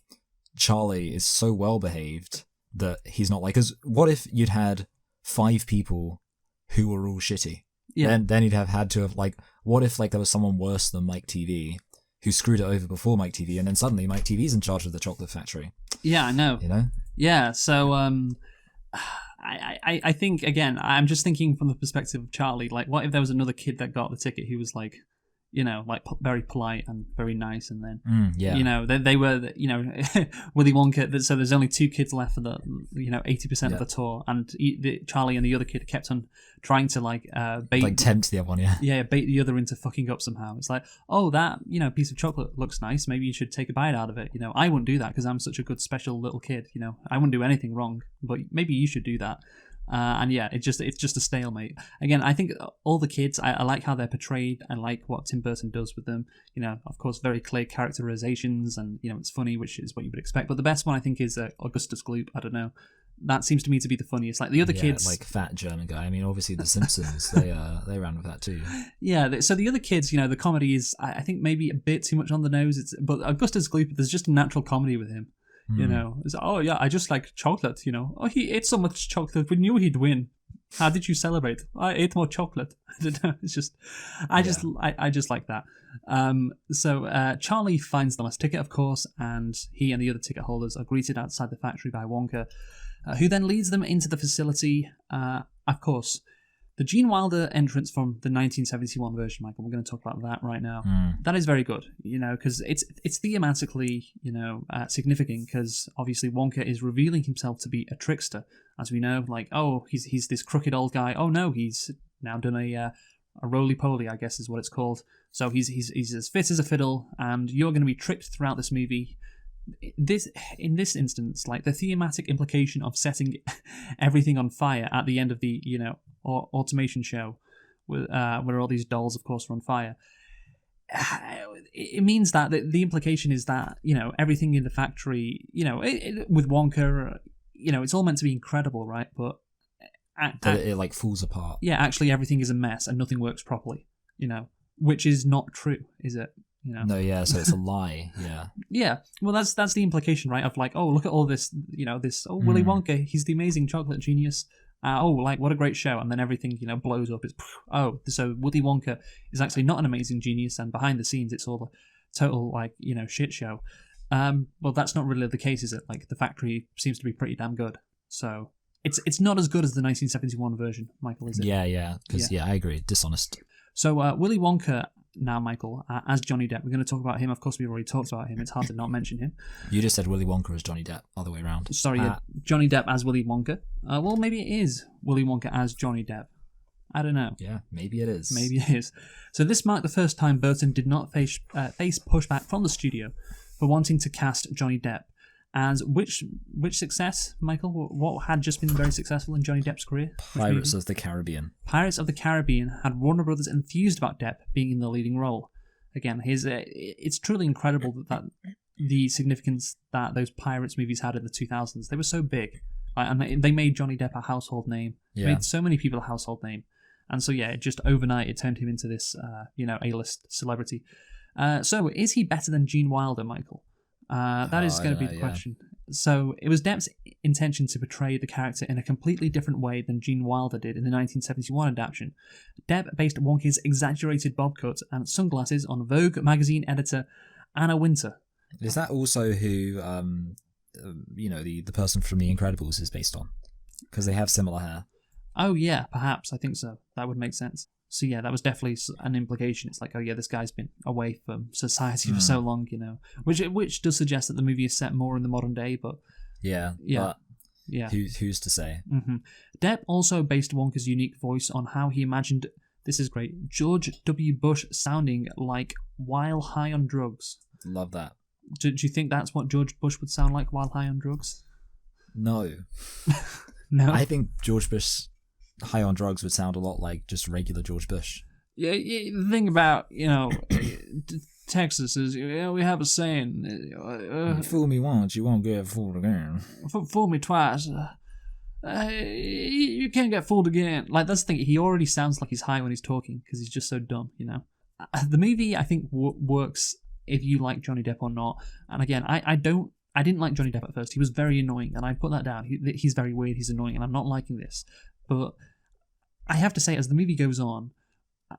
Charlie is so well behaved that he's not like, because what if you'd had 5 people who were all shitty? Yeah. Then you'd have had to have, like, what if like there was someone worse than Mike TV who screwed it over before Mike TV, and then suddenly Mike TV's in charge of the chocolate factory? Yeah, I know. You know? Yeah, so I think, again, I'm just thinking from the perspective of Charlie, like, what if there was another kid that got the ticket who was like, you know, like very polite and very nice, and then, you know, they were, you know, Willy Wonka, so there's only 2 kids left for the, you know, 80% of the tour, and Charlie and the other kid kept on trying to, like, bait... Like, tempt the other one, yeah. Yeah, bait the other into fucking up somehow. It's like, oh, that, you know, piece of chocolate looks nice, maybe you should take a bite out of it. You know, I wouldn't do that because I'm such a good special little kid, you know. I wouldn't do anything wrong, but maybe you should do that. And yeah, it's just a stalemate. Again, I think all the kids, I like how they're portrayed. I like what Tim Burton does with them. You know, of course, very clear characterizations, and, you know, it's funny, which is what you would expect. But the best one, I think, is Augustus Gloop. I don't know. That seems to me to be the funniest. Like the other kids, like fat German guy. I mean, obviously the Simpsons, they ran with that too. Yeah, so the other kids, you know, the comedy is, I think, maybe a bit too much on the nose. But Augustus Gloop, there's just a natural comedy with him. You know, it's, oh yeah, I just like chocolate. You know, oh, he ate so much chocolate, we knew he'd win. How did you celebrate? I ate more chocolate. I don't know. It's just, I just like that. So Charlie finds the last ticket, of course, and he and the other ticket holders are greeted outside the factory by Wonka, who then leads them into the facility. Of course, the Gene Wilder entrance from the 1971 version, Michael, we're going to talk about that right now. That is very good, you know, because it's thematically, you know, significant, because obviously Wonka is revealing himself to be a trickster, as we know. Like, oh, he's this crooked old guy. Oh no, he's now done a roly-poly, I guess is what it's called. So he's as fit as a fiddle, and you're going to be tricked throughout this movie. In this instance, like the thematic implication of setting everything on fire at the end of the, you know, automation show, where all these dolls, of course, are on fire. It means that the implication is that, you know, everything in the factory, you know, with Wonka, you know, it's all meant to be incredible, right? But it like falls apart. Yeah, actually, everything is a mess and nothing works properly. You know, which is not true, is it? You know? No, yeah, so it's a lie, yeah. Yeah, well, that's the implication, right? Of like, oh, look at all this, you know, this, oh, Willy Wonka, he's the amazing chocolate genius. Oh, like, what a great show. And then everything, you know, blows up. It's, oh, so Willy Wonka is actually not an amazing genius, and behind the scenes, it's all a total, like, you know, shit show. Well, that's not really the case, is it? Like, the factory seems to be pretty damn good. So, it's not as good as the 1971 version, Michael, is it? Yeah, because, I agree, dishonest. So, Willy Wonka, now, Michael, as Johnny Depp, we're going to talk about him. Of course, we've already talked about him. It's hard to not mention him. You just said Willy Wonka as Johnny Depp, other way around. Sorry, Johnny Depp as Willy Wonka. Well, maybe it is Willy Wonka as Johnny Depp. I don't know. Yeah, maybe it is. Maybe it is. So this marked the first time Burton did not face pushback from the studio for wanting to cast Johnny Depp. As which success, Michael? What had just been very successful in Johnny Depp's career? Pirates of the Caribbean. Pirates of the Caribbean had Warner Brothers enthused about Depp being in the leading role. Again, it's truly incredible that the significance that those Pirates movies had in the 2000s. They were so big, and they made Johnny Depp a household name. Yeah. Made so many people a household name, and so yeah, just overnight it turned him into this, you know, A-list celebrity. So is he better than Gene Wilder, Michael? That is going to be the question. So it was Depp's intention to portray the character in a completely different way than Gene Wilder did in the 1971 adaptation. Depp based Wonka's exaggerated bob cut and sunglasses on Vogue magazine editor Anna Wintour. Is that also who, you know, the person from The Incredibles is based on? Because they have similar hair. Oh yeah, perhaps. I think so. That would make sense. So yeah, that was definitely an implication. It's like, oh yeah, this guy's been away from society for so long, you know, which does suggest that the movie is set more in the modern day. But who's to say? Mm-hmm. Depp also based Wonka's unique voice on how he imagined, this is great, George W. Bush sounding like while high on drugs. Love that. Do you think that's what George Bush would sound like while high on drugs? No. No. I think George Bush high on drugs would sound a lot like just regular George Bush. Yeah, the thing about, you know, Texas is, we have a saying, You fool me once, you won't get fooled again. fool me twice. You can't get fooled again. Like, that's the thing. He already sounds like he's high when he's talking because he's just so dumb, you know. The movie, I think, works if you like Johnny Depp or not. And again, I didn't like Johnny Depp at first. He was very annoying, and I put that down. He's very weird. He's annoying, and I'm not liking this. But I have to say, as the movie goes on,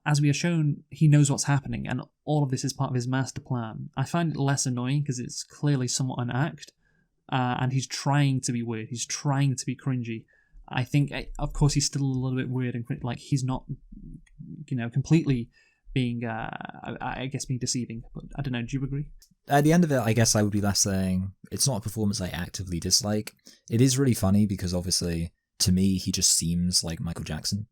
as we are shown, he knows what's happening, and all of this is part of his master plan. I find it less annoying because it's clearly somewhat an act, and he's trying to be weird. He's trying to be cringy. I think, of course, he's still a little bit weird and like he's not, completely being, I guess, being deceiving. But I don't know. Do you agree? At the end of it, I guess I would be less saying it's not a performance I actively dislike. It is really funny because obviously, to me, he just seems like Michael Jackson.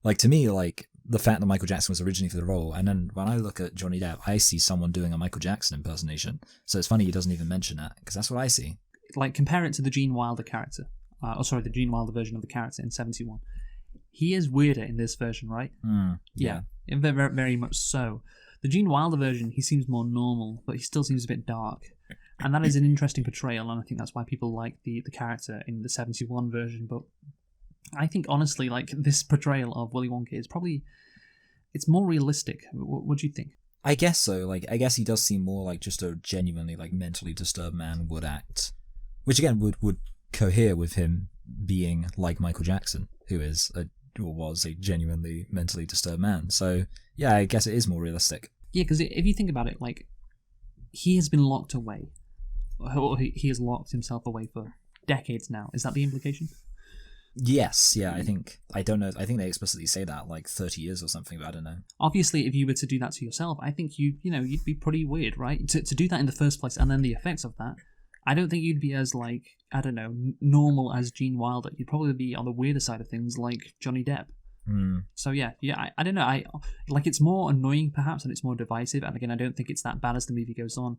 Like, to me, like, the fact that Michael Jackson was originally for the role, and then when I look at Johnny Depp, I see someone doing a Michael Jackson impersonation. So it's funny he doesn't even mention that, because that's what I see. Like, compare it to the Gene Wilder character. The Gene Wilder version of the character in 71. He is weirder in this version, right? Yeah. Very, very much so. The Gene Wilder version, he seems more normal, but he still seems a bit dark. And that is an interesting portrayal, and I think that's why people like the character in the 71 version. But I think, honestly, like, this portrayal of Willy Wonka is probably... It's more realistic. What do you think? I guess so. Like, I guess he does seem more like just a genuinely, like, mentally disturbed man would act. Which, again, would cohere with him being like Michael Jackson, who was a genuinely mentally disturbed man. So, yeah, I guess it is more realistic. Yeah, because if you think about it, like, he has been locked away. Or he has locked himself away for decades now. Is that the implication? Yes, yeah, I don't know, I think they explicitly say that, like 30 years or something, but I don't know. Obviously, if you were to do that to yourself, I think you'd be pretty weird, right? To do that in the first place, and then the effects of that, I don't think you'd be as, like, I don't know, normal as Gene Wilder. You'd probably be on the weirder side of things, like Johnny Depp. So yeah, I don't know, it's more annoying perhaps, and it's more divisive, and again, I don't think it's that bad as the movie goes on.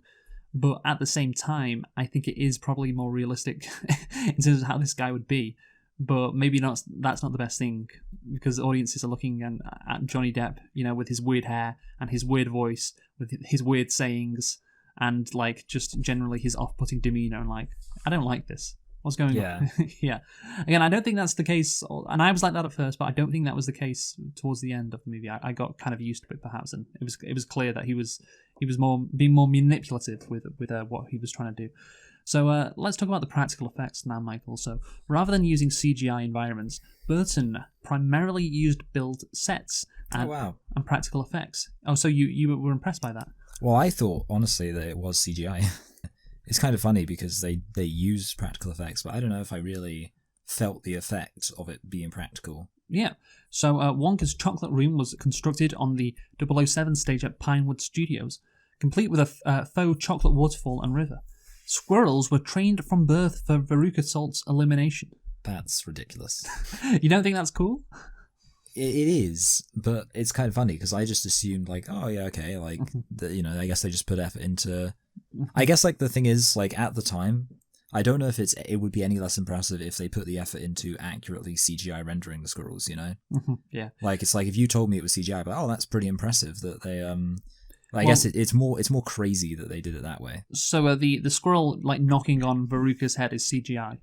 But at the same time, I think it is probably more realistic in terms of how this guy would be. But maybe that's not the best thing, because audiences are looking at Johnny Depp, with his weird hair and his weird voice, with his weird sayings, and, like, just generally his off-putting demeanor, and, like, I don't like this. What's going on? Yeah. Again, I don't think that's the case, and I was like that at first, but I don't think that was the case towards the end of the movie. I got kind of used to it, perhaps, and it was clear that he was being more manipulative with what he was trying to do. So let's talk about the practical effects now, Michael. So rather than using CGI environments, Burton primarily used built sets and practical effects. Oh, so you were impressed by that? Well, I thought, honestly, that it was CGI. It's kind of funny because they use practical effects, but I don't know if I really felt the effect of it being practical. Yeah. So Wonka's Chocolate Room was constructed on the 007 stage at Pinewood Studios, complete with a faux chocolate waterfall and river. Squirrels were trained from birth for Veruca Salt's elimination. That's ridiculous. You don't think that's cool? It is, but it's kind of funny because I just assumed, like, oh yeah, okay, like, I guess they just put effort into... I guess, like, the thing is, like, at the time, I don't know if it would be any less impressive if they put the effort into accurately CGI rendering the squirrels, Yeah. Like, it's like if you told me it was CGI, but that's pretty impressive that they I guess it's more crazy that they did it that way. So the squirrel, like, knocking on Veruca's head is CGI.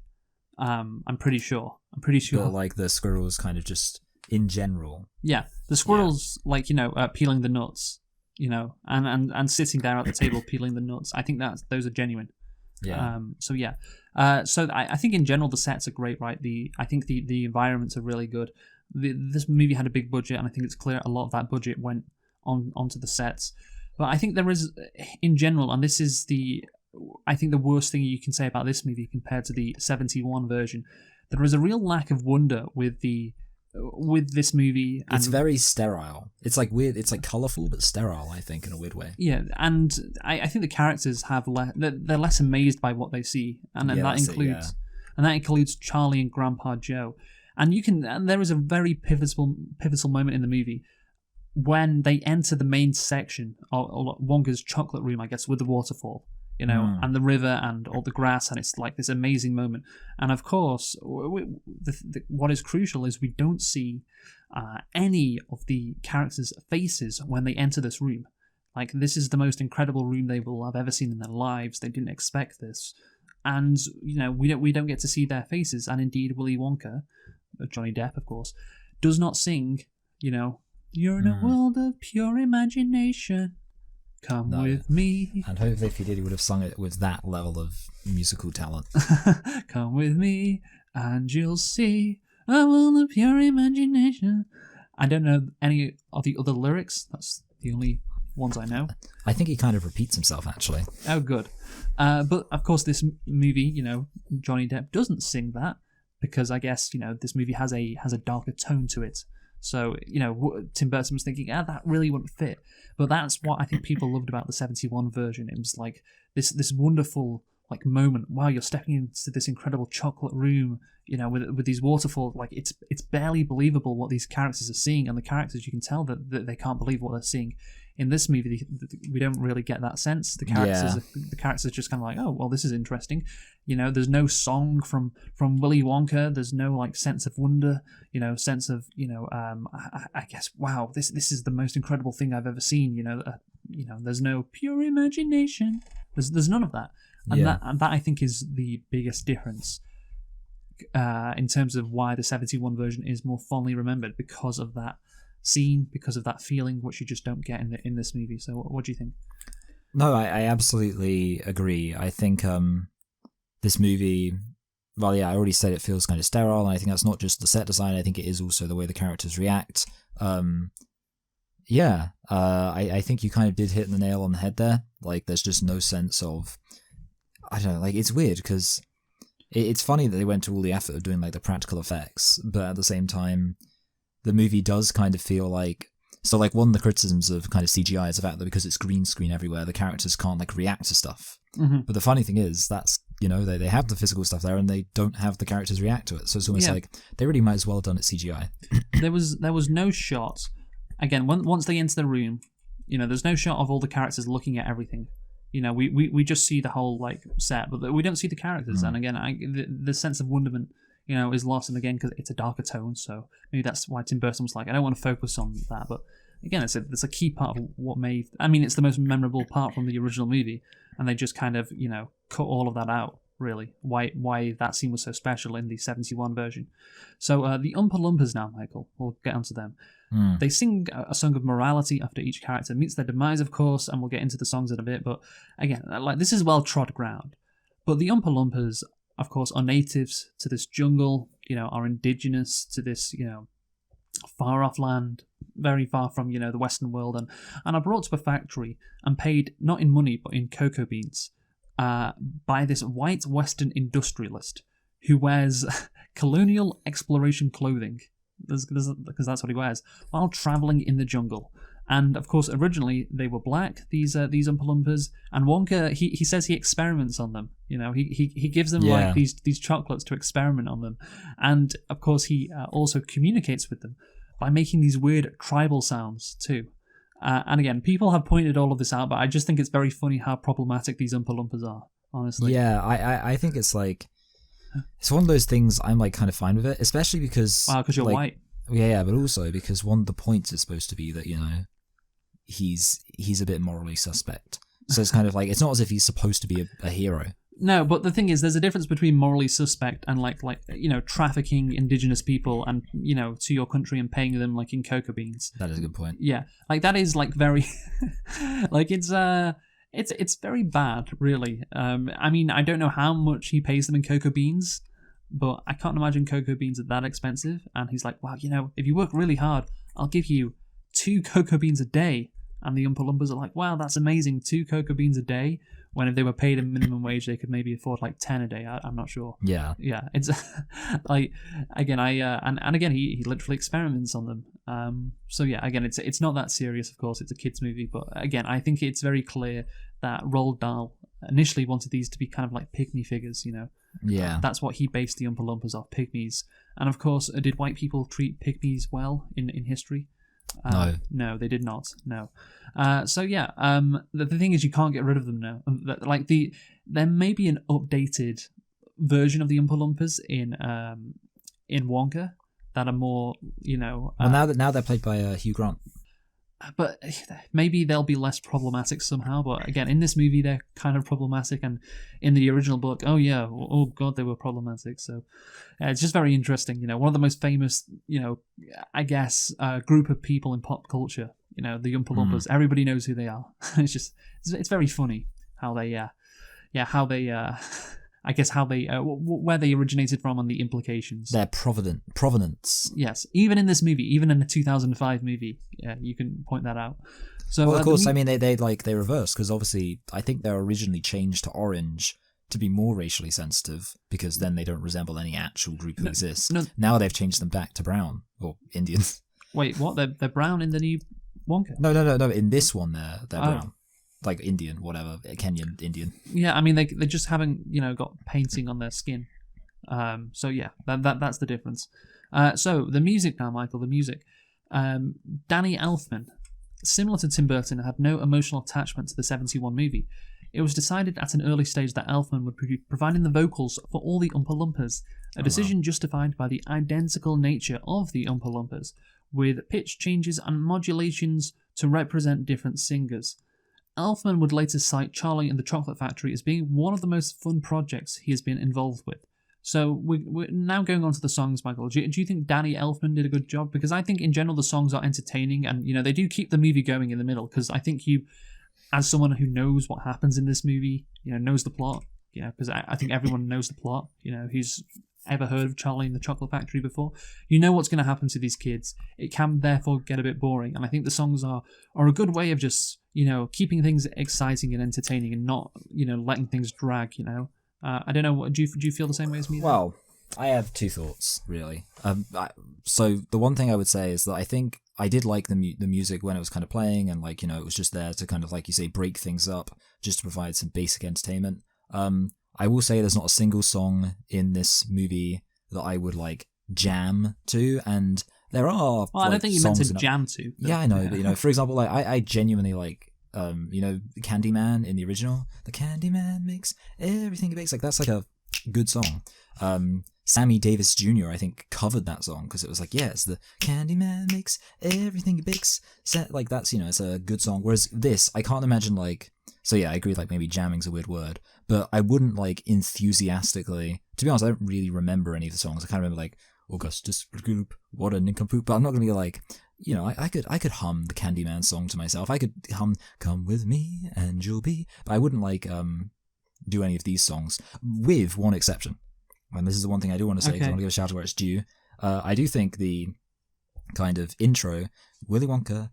I'm pretty sure. But, like, the squirrels kind of just in general. Yeah, the squirrels, like, peeling the nuts, and sitting there at the table peeling the nuts. I think those are genuine. Yeah. So I think in general the sets are great, right? I think the environments are really good. This movie had a big budget, and I think it's clear a lot of that budget went onto the sets. But I think there is, in general, and this is I think the worst thing you can say about this movie compared to the 71 version, there is a real lack of wonder with this movie. It's very sterile. It's like weird. It's like colourful but sterile, I think, in a weird way. Yeah, and I think the characters have they're less amazed by what they see, and that includes Charlie and Grandpa Joe. And there is a very pivotal moment in the movie when they enter the main section of Wonka's Chocolate Room, I guess, with the waterfall, and the river and all the grass, and it's like this amazing moment. And of course, what is crucial is we don't see any of the characters' faces when they enter this room. Like, this is the most incredible room they will have ever seen in their lives. They didn't expect this. And, we don't get to see their faces. And indeed, Willy Wonka, Johnny Depp, of course, does not sing, you're in a world of pure imagination. Come with me. And hopefully if he did, he would have sung it with that level of musical talent. Come with me and you'll see a world of pure imagination. I don't know any of the other lyrics. That's the only ones I know. I think he kind of repeats himself, actually. Oh, good. But of course, this movie, Johnny Depp doesn't sing that because I guess this movie has a darker tone to it. So Tim Burton was thinking, that really wouldn't fit. But that's what I think people loved about the '71 version. It was like this wonderful moment. Wow, you're stepping into this incredible chocolate room, with these waterfalls. Like it's barely believable what these characters are seeing, and the characters, you can tell that they can't believe what they're seeing. In this movie, we don't really get that sense. The characters are just kind of like, oh, well, this is interesting. There's no song from Willy Wonka. There's no sense of wonder. Sense of I guess, wow, this is the most incredible thing I've ever seen. There's no pure imagination. There's none of that. And that I think is the biggest difference in terms of why the '71 version is more fondly remembered, because of that scene, because of that feeling, which you just don't get in this movie. So what do you think? No, I absolutely agree. I think this movie, well, yeah, I already said it feels kind of sterile, and I think that's not just the set design. I think it is also the way the characters react. I think you kind of did hit the nail on the head there. Like, there's just no sense of, I don't know, like, it's weird because it's funny that they went to all the effort of doing the practical effects, but at the same time, the movie does kind of feel like, so one of the criticisms of kind of CGI is the fact that because it's green screen everywhere, the characters can't react to stuff. Mm-hmm. But the funny thing is, that's, they have the physical stuff there and they don't have the characters react to it. So it's almost like they really might as well have done it CGI. There was no shot. Again, once they enter the room, there's no shot of all the characters looking at everything. We just see the whole set, but we don't see the characters. And again, the sense of wonderment, is lost. And again, because it's a darker tone, so maybe that's why Tim Burton was like, I don't want to focus on that. But again, it's a key part of what made. I mean, it's the most memorable part from the original movie, and they just kind of cut all of that out. Really, why that scene was so special in the '71 version. So the Oompa Loompas now, Michael. We'll get onto them. They sing a song of morality after each character meets their demise, of course, and we'll get into the songs in a bit. But again, this is well trod ground. But the Oompa Loompas, of course, are natives to this jungle. Are indigenous to this far off land, very far from the Western world, and are brought to a factory and paid not in money but in cocoa beans by this white Western industrialist who wears colonial exploration clothing, because that's what he wears, while travelling in the jungle. And of course, originally they were black, these Oompa Loompas, and Wonka, he says he experiments on them. He gives them these chocolates to experiment on them, and of course he also communicates with them by making these weird tribal sounds too. And again, people have pointed all of this out, but I just think it's very funny how problematic these Oompa Loompas are, honestly. Yeah, I think it's it's one of those things I'm kind of fine with it, especially because... Wow, because you're white. Yeah, but also because one of the points is supposed to be that, he's a bit morally suspect. So it's kind of it's not as if he's supposed to be a hero. No, but the thing is, there's a difference between morally suspect and trafficking indigenous people and to your country and paying them in cocoa beans. That is a good point. Yeah, that is very it's very bad, really. I mean, I don't know how much he pays them in cocoa beans, but I can't imagine cocoa beans are that expensive. And he's like, wow, if you work really hard, I'll give you 2 cocoa beans a day. And the Oompa Loompas are like, wow, that's amazing, 2 cocoa beans a day. When if they were paid a minimum wage, they could maybe afford 10 a day. I'm not sure. Yeah. Yeah. It's again, and again, he literally experiments on them. So yeah, again, it's not that serious, of course. It's a kids movie, but again, I think it's very clear that Roald Dahl initially wanted these to be kind of pygmy figures. Yeah. That's what he based the Oompa Loompas off, pygmies. And of course, did white people treat pygmies well in history? No, they did not. No. So yeah, the thing is, you can't get rid of them now. There may be an updated version of the Oompa Loompas in Wonka that are more, well, now they're played by Hugh Grant. but maybe they'll be less problematic somehow. But again, in this movie, they're kind of problematic, and in the original book, oh god, they were problematic. So it's just very interesting. One of the most famous, I guess, group of people in pop culture. The Oompa Loompas. Everybody knows who they are. It's very funny how they, how they. I guess how they, where they originated from and the implications. Their provenance. Yes, even in this movie, even in the 2005 movie, you can point that out. So, well, of course, I mean, they reversed, because obviously, I think they're originally changed to orange to be more racially sensitive, because then they don't resemble any actual group who exists. No. Now they've changed them back to brown, or Indian. Wait, what? They're brown in the new Wonka? No. In this one, they're brown. Like Indian, whatever, Kenyan Indian. Yeah, I mean they just haven't got painting on their skin. So yeah, that's the difference. So the music now, Michael. The music. Danny Elfman, similar to Tim Burton, had no emotional attachment to the '71 movie. It was decided at an early stage that Elfman would be providing the vocals for all the Oompa Loompas, a decision justified by the identical nature of the Oompa Loompas, with pitch changes and modulations to represent different singers. Elfman would later cite Charlie and the Chocolate Factory as being one of the most fun projects he has been involved with. So we're now going on to the songs, Michael. Do you think Danny Elfman did a good job? Because I think in general the songs are entertaining, and they do keep the movie going in the middle. Because I think you, as someone who knows what happens in this movie, knows the plot. Because I think everyone knows the plot. Who's ever heard of Charlie and the Chocolate Factory before? You know what's going to happen to these kids. It can therefore get a bit boring, and I think the songs are a good way of just keeping things exciting and entertaining, and not letting things drag. I don't know. Do you feel the same way as me? Well, I have two thoughts really. So the one thing I would say is that I think I did like the music when it was kind of playing, and it was just there to kind of, like you say, break things up, just to provide some basic entertainment. I will say there's not a single song in this movie that I would jam to, and there are. Well, I don't think you meant to jam to. But, yeah, I know, but for example, I genuinely like Candyman in the original. The Candyman makes everything he bakes. That's a good song. Sammy Davis Jr. I think covered that song because it was it's the Candyman makes everything he bakes. That's it's a good song. Whereas this, I can't imagine So yeah, I agree. Maybe jamming's a weird word, but I wouldn't enthusiastically. To be honest, I don't really remember any of the songs. I kind of remember Augustus Gloop, what a nincompoop. But I'm not gonna be I could hum the Candyman song to myself. I could hum "Come with Me and You'll Be," but I wouldn't do any of these songs, with one exception. And this is the one thing I do want to say, because I want to give a shout out where it's due. I do think the kind of intro, Willy Wonka,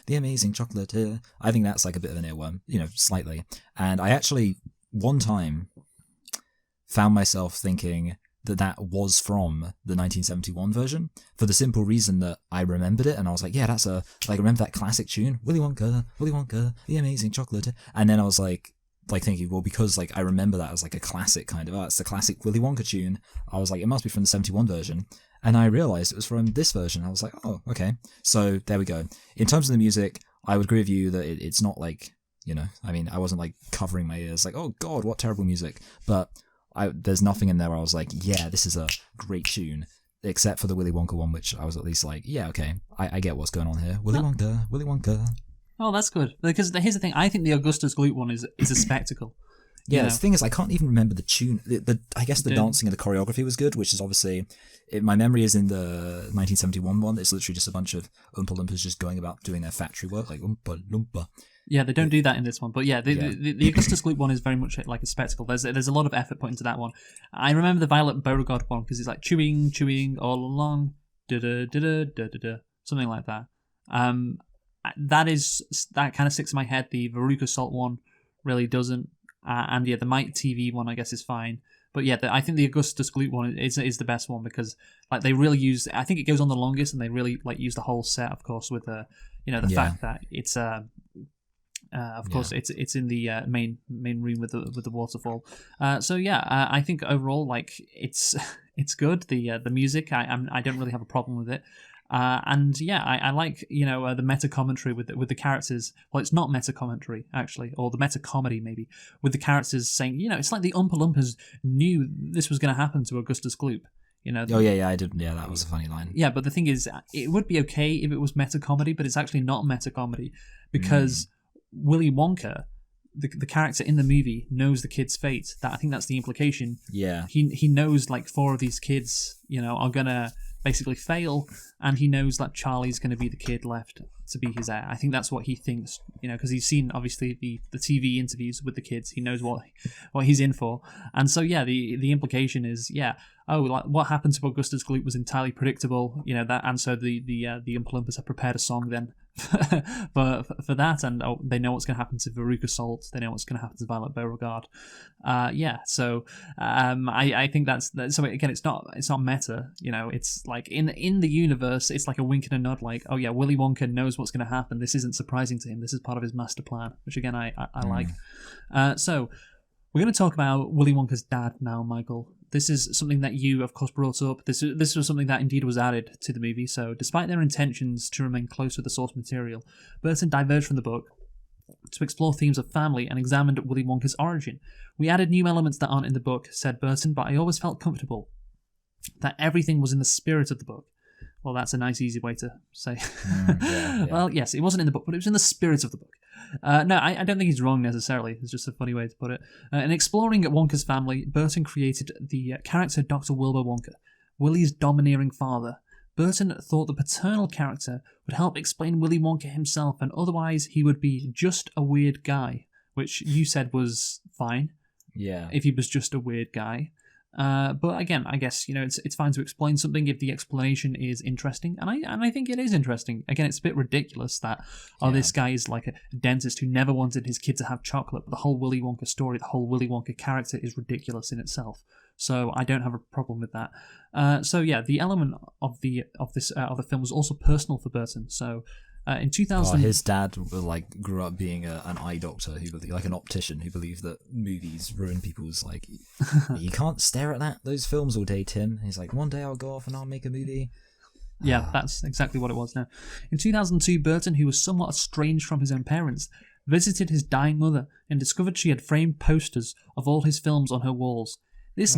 the amazing chocolate. I think that's a bit of an earworm, slightly. And I actually, one time, found myself thinking that was from the 1971 version, for the simple reason that I remembered it, and I was yeah, that's I remember that classic tune, Willy Wonka, the amazing chocolate. And then I was thinking, well, because I remember that as a classic kind of, it's the classic Willy Wonka tune, I was it must be from the 71 version. And I realized it was from this version. I was oh, okay. So there we go. In terms of the music, I would agree with you that it's not I wasn't covering my ears oh God, what terrible music. But there's nothing in there where I was yeah, this is a great tune, except for the Willy Wonka one, which I was at least yeah, okay, I get what's going on here. Willy Wonka. Oh, that's good. Because here's the thing, I think the Augustus Gloop one is a spectacle. Yeah, the thing is, I can't even remember the tune. I guess the dancing and the choreography was good, which is obviously... my memory is in the 1971 one. It's literally just a bunch of Oompa Loompas just going about doing their factory work, Oompa Loompa. Yeah, they don't do that in this one. But yeah, the Augustus Gloop one is very much a spectacle. There's a lot of effort put into that one. I remember the Violet Beauregarde one, because it's chewing all along, da-da-da-da-da-da-da, something like that. That kind of sticks in my head. The Veruca Salt one really doesn't. And yeah, the Mike TV one I guess is fine, but yeah, I think the Augustus Gloop one is the best one, because they really use. I think it goes on the longest, and they really use the whole set, of course, with the fact that it's course it's in the main room with the waterfall. So yeah, I think overall it's good. The music I don't really have a problem with it. And yeah, I like the meta commentary with the characters. Well, it's not meta commentary actually, or the meta comedy maybe, with the characters saying, it's like the Oompa Loompas knew this was going to happen to Augustus Gloop. You know. Oh yeah, I did. Yeah, that was a funny line. Yeah, but the thing is, it would be okay if it was meta comedy, but it's actually not meta comedy because Willy Wonka, the character in the movie, knows the kid's fate. I think that's the implication. Yeah. He knows like 4 of these kids, are gonna basically fail, and he knows that Charlie's gonna be the kid left to be his heir. I think that's what he thinks, because he's seen obviously the TV interviews with the kids. He knows what he's in for, and so yeah, the implication is like what happened to Augustus Gloop was entirely predictable, that, and so the Oompa Loompas have prepared a song then for that, and they know what's going to happen to Veruca Salt. They know what's going to happen to Violet Beauregard. So I think that's so again, it's not meta. It's like in the universe, it's like a wink and a nod. Like, oh yeah, Willy Wonka knows what's going to happen. This isn't surprising to him. This is part of his master plan, which again I like. So we're going to talk about Willy Wonka's dad now, Michael. This is something that you, of course, brought up. This was something that indeed was added to the movie. So, despite their intentions to remain close to the source material, Burton diverged from the book to explore themes of family and examined Willy Wonka's origin. We added new elements that aren't in the book, said Burton, but I always felt comfortable that everything was in the spirit of the book. Well, that's a nice, easy way to say. Yeah. Well, yes, it wasn't in the book, but it was in the spirit of the book. No, I don't think he's wrong necessarily. It's just a funny way to put it. In exploring Wonka's family, Burton created the character Dr. Wilbur Wonka, Willy's domineering father. Burton thought the paternal character would help explain Willy Wonka himself, and otherwise he would be just a weird guy, which you said was fine. Yeah. If he was just a weird guy. But again, I guess it's fine to explain something if the explanation is interesting, and I think it is interesting. Again, it's a bit ridiculous that this guy is like a dentist who never wanted his kid to have chocolate. But the whole Willy Wonka story, the whole Willy Wonka character, is ridiculous in itself. So I don't have a problem with that. So yeah, the element of the film was also personal for Burton. So. In 2000, his dad grew up being an eye doctor like an optician who believed that movies ruin people's you can't stare at those films all day, Tim. He's like, one day I'll go off and I'll make a movie. Yeah, that's exactly what it was. Now, in 2002, Burton, who was somewhat estranged from his own parents, visited his dying mother and discovered she had framed posters of all his films on her walls. This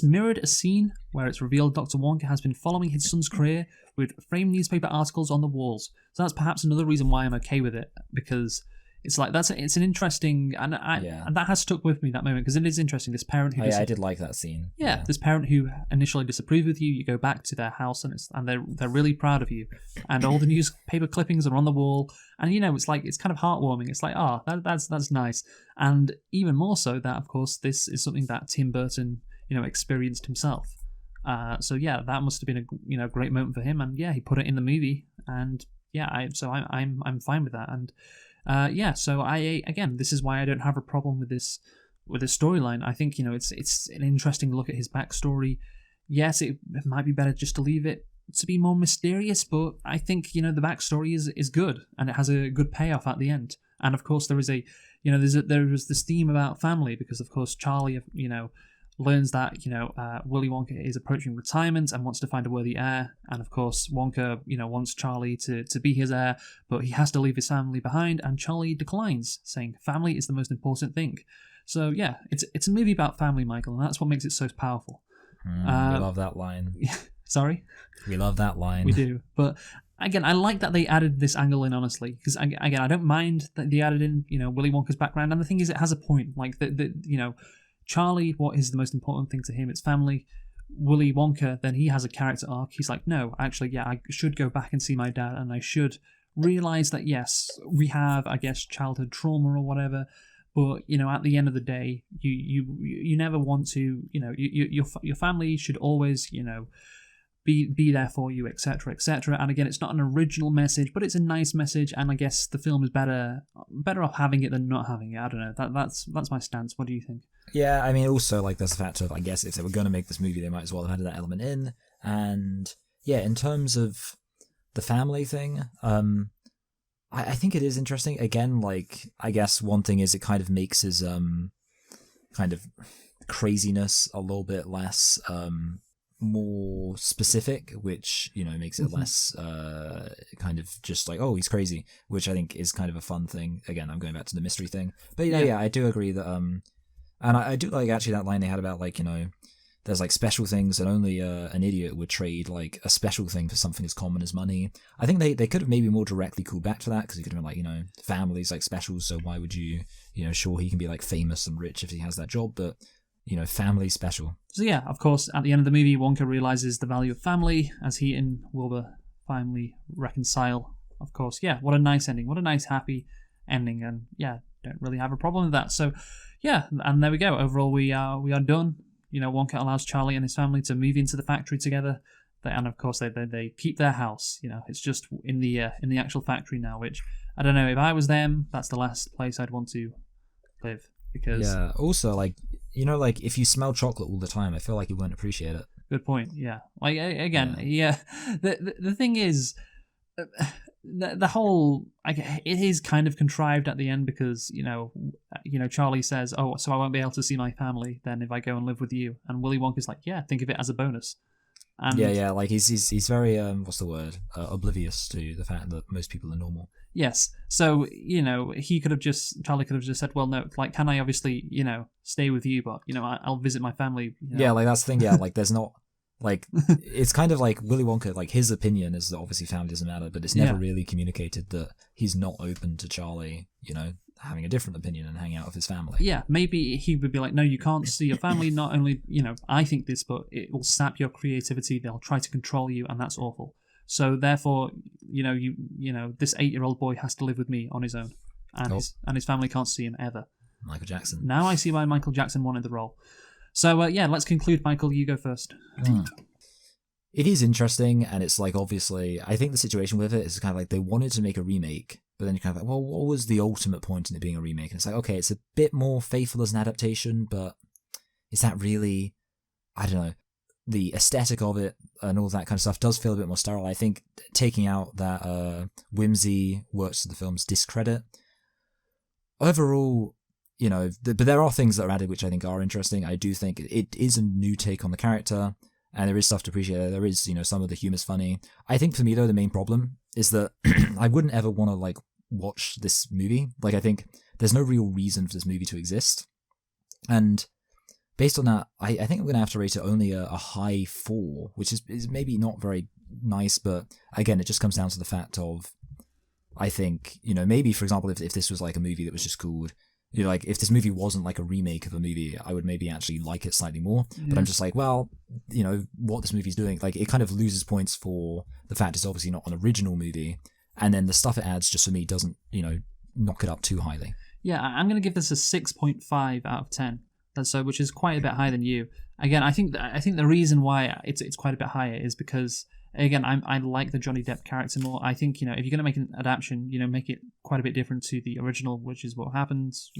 mirrored a scene where it's revealed Dr. Wonka has been following his son's career with framed newspaper articles on the walls. So that's perhaps another reason why I'm okay with it, because it's like it's an interesting and that has stuck with me, that moment, because it is interesting. This parent who I did like that scene. Yeah, this parent who initially disapproved with you. You go back to their house and they're really proud of you, and all the newspaper clippings are on the wall, and it's like it's kind of heartwarming. It's like that's nice, and even more so that of course this is something that Tim Burton experienced himself. So yeah, that must have been a great moment for him, and yeah, he put it in the movie, and yeah, I'm fine with that, and. So this is why I don't have a problem with this storyline. I think it's an interesting look at his backstory. Yes, it might be better just to leave it to be more mysterious, but I think the backstory is good, and it has a good payoff at the end. And of course, there is there is this theme about family, because of course Charlie learns that Willy Wonka is approaching retirement and wants to find a worthy heir, and of course Wonka wants Charlie to be his heir, but he has to leave his family behind, and Charlie declines, saying family is the most important thing. So yeah, it's a movie about family, Michael, and that's what makes it so powerful. We love that line. Sorry? We love that line. We do, but again, I like that they added this angle in, honestly, because again, I don't mind that they added in Willy Wonka's background, and the thing is, it has a point. Like Charlie, what is the most important thing to him? It's family. Willy Wonka, then he has a character arc. He's like, no, actually, yeah, I should go back and see my dad, and I should realize that, yes, we have, I guess, childhood trauma or whatever, but, at the end of the day, you never want to, your family should always, be there for you, etc., etc. And again, it's not an original message, but it's a nice message, and I guess the film is better off having it than not having it. I don't know. That's my stance. What do you think? Yeah, I mean, also, there's the fact of, I guess, if they were going to make this movie, they might as well have added that element in. And, yeah, in terms of the family thing, I think it is interesting. Again, I guess one thing is it kind of makes his kind of craziness a little bit less more specific, which makes it less kind of just like, oh, he's crazy, which I think is kind of a fun thing. Again, I'm going back to the mystery thing, but yeah, I do agree that and I do like actually that line they had about there's like special things and only an idiot would trade like a special thing for something as common as money. I think they could have maybe more directly called back to that, because it could have been like, families like specials, so why would you, sure, he can be like famous and rich if he has that job, but family special. So yeah, of course, at the end of the movie, Wonka realizes the value of family as he and Wilbur finally reconcile. Of course, yeah, what a nice ending. What a nice, happy ending. And yeah, don't really have a problem with that. So yeah, and there we go. Overall, we are done. Wonka allows Charlie and his family to move into the factory together. And of course, they keep their house. It's just in the actual factory now, which, I don't know, if I was them, that's the last place I'd want to live. Because yeah, also, like, if you smell chocolate all the time, I feel like you won't appreciate it. Good point. Yeah. Like, again, yeah. The thing is, the whole, it is kind of contrived at the end, because Charlie says, "Oh, so I won't be able to see my family then if I go and live with you." And Willy Wonka's like, "Yeah, think of it as a bonus." And yeah, like he's very what's the word? Oblivious to the fact that most people are normal. Yes. So, Charlie could have just said, well, no, like, can I obviously, stay with you, but, I'll visit my family. Yeah, like, that's the thing, yeah, like, there's not, like, it's kind of like Willy Wonka, like, his opinion is that obviously family doesn't matter, but it's never really communicated that he's not open to Charlie, having a different opinion and hanging out with his family. Yeah, maybe he would be like, no, you can't see your family, not only, I think this, but it will sap your creativity, they'll try to control you, and that's awful. So therefore, this 8-year-old boy has to live with me on his own, and his family can't see him ever. Michael Jackson. Now I see why Michael Jackson wanted the role. So let's conclude. Michael, you go first. It is interesting, and it's like, obviously, I think the situation with it is kind of like they wanted to make a remake, but then you're kind of like, well, what was the ultimate point in it being a remake? And it's like, okay, it's a bit more faithful as an adaptation, but is that really? I don't know. The aesthetic of it and all that kind of stuff does feel a bit more sterile. I think taking out that whimsy works to the film's discredit. Overall, but there are things that are added which I think are interesting. I do think it is a new take on the character, and there is stuff to appreciate. There is, some of the humor's funny. I think for me, though, the main problem is that I wouldn't ever want to, like, watch this movie. Like, I think there's no real reason for this movie to exist. And based on that, I think I'm going to have to rate it only a high 4, which is maybe not very nice, but again, it just comes down to the fact of, I think, maybe, for example, if this was like a movie that was just called, like, if this movie wasn't like a remake of a movie, I would maybe actually like it slightly more. Yeah. But I'm just like, well, what this movie's doing, like, it kind of loses points for the fact it's obviously not an original movie, and then the stuff it adds just for me doesn't, knock it up too highly. Yeah, I'm going to give this a 6.5 out of 10. So, which is quite a bit higher than you. Again, I think the reason why it's quite a bit higher is because, again, I like the Johnny Depp character more. I think, if you're going to make an adaptation, make it quite a bit different to the original, which is what happens.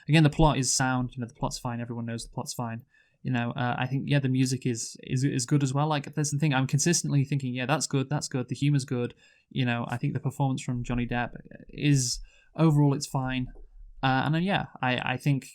Again, the plot is sound. The plot's fine. Everyone knows the plot's fine. I think, the music is good as well. Like, that's the thing. I'm consistently thinking, that's good. The humor's good. I think the performance from Johnny Depp is, overall, it's fine. And then, I think,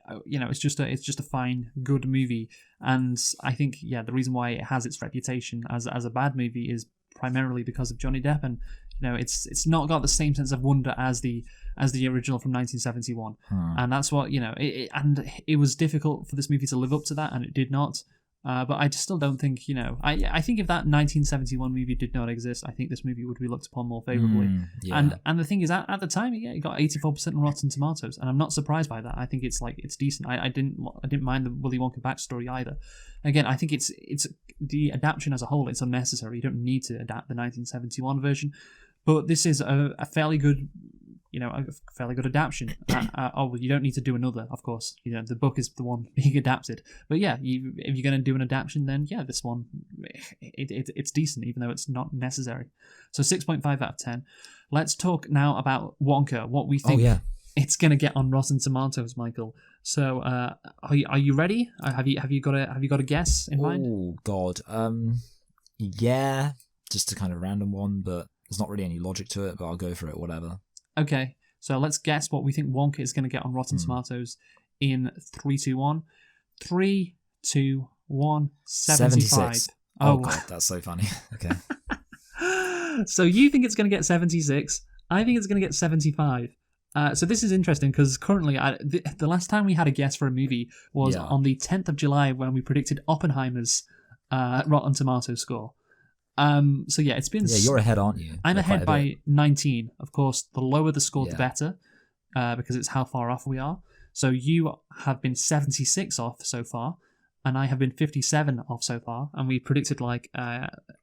it's just a fine, good movie. And I think, the reason why it has its reputation as a bad movie is primarily because of Johnny Depp. And, it's not got the same sense of wonder as the original from 1971. And that's what, it was difficult for this movie to live up to that, and it did not. But I just still don't think, I think if that 1971 movie did not exist, I think this movie would be looked upon more favorably. And the thing is, at the time, it got 84% on Rotten Tomatoes, and I'm not surprised by that. I think it's decent. I didn't mind the Willy Wonka backstory either. Again, I think it's the adaptation as a whole, it's unnecessary. You don't need to adapt the 1971 version, but this is a fairly good. A fairly good adaptation. You don't need to do another, of course. The book is the one being adapted. But if you're going to do an adaptation, then this one, it's decent, even though it's not necessary. So 6.5 out of 10. Let's talk now about Wonka, what we think it's going to get on Rotten Tomatoes, Michael. So are you ready? Have you got a guess in mind? Oh, God. Yeah, just a kind of random one, but there's not really any logic to it, but I'll go for it, whatever. Okay, so let's guess what we think Wonka is going to get on Rotten Tomatoes in 3, 2, 1. 3, 2, 1, 75. Oh, God, that's so funny. Okay. So you think it's going to get 76. I think it's going to get 75. So this is interesting because currently, the last time we had a guess for a movie was on the 10th of July when we predicted Oppenheimer's Rotten Tomatoes score. So yeah, it's been... Yeah, you're ahead, aren't you? I'm ahead by 19. Of course, the lower the score, the Yeah. better, because it's how far off we are. So you have been 76 off so far, and I have been 57 off so far, and we predicted like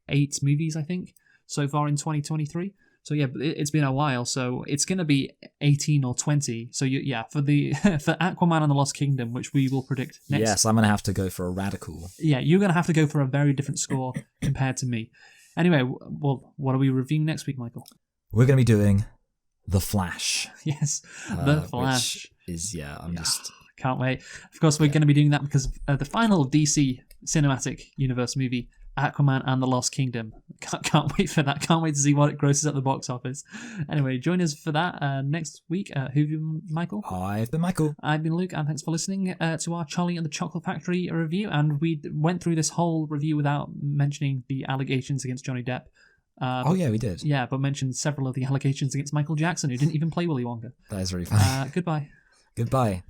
8 movies, I think, so far in 2023. So yeah, it's been a while, so it's going to be 18 or 20. So for for Aquaman and the Lost Kingdom, which we will predict next. Yes, I'm going to have to go for a radical. Yeah, you're going to have to go for a very different score compared to me. Anyway, well, what are we reviewing next week, Michael? We're going to be doing The Flash. Yes, The Flash. Which is, I'm just... Can't wait. Of course, we're going to be doing that because of the final DC Cinematic Universe movie, Aquaman and the Lost Kingdom. Can't wait for that. Can't wait to see what it grosses at the box office. Anyway, join us for that next week. Who've you been, Michael? I've been Michael. I've been Luke, and thanks for listening to our Charlie and the Chocolate Factory review. And we went through this whole review without mentioning the allegations against Johnny Depp. We did. Yeah, but mentioned several of the allegations against Michael Jackson, who didn't even play Willy Wonka. That is really funny. Goodbye. Goodbye.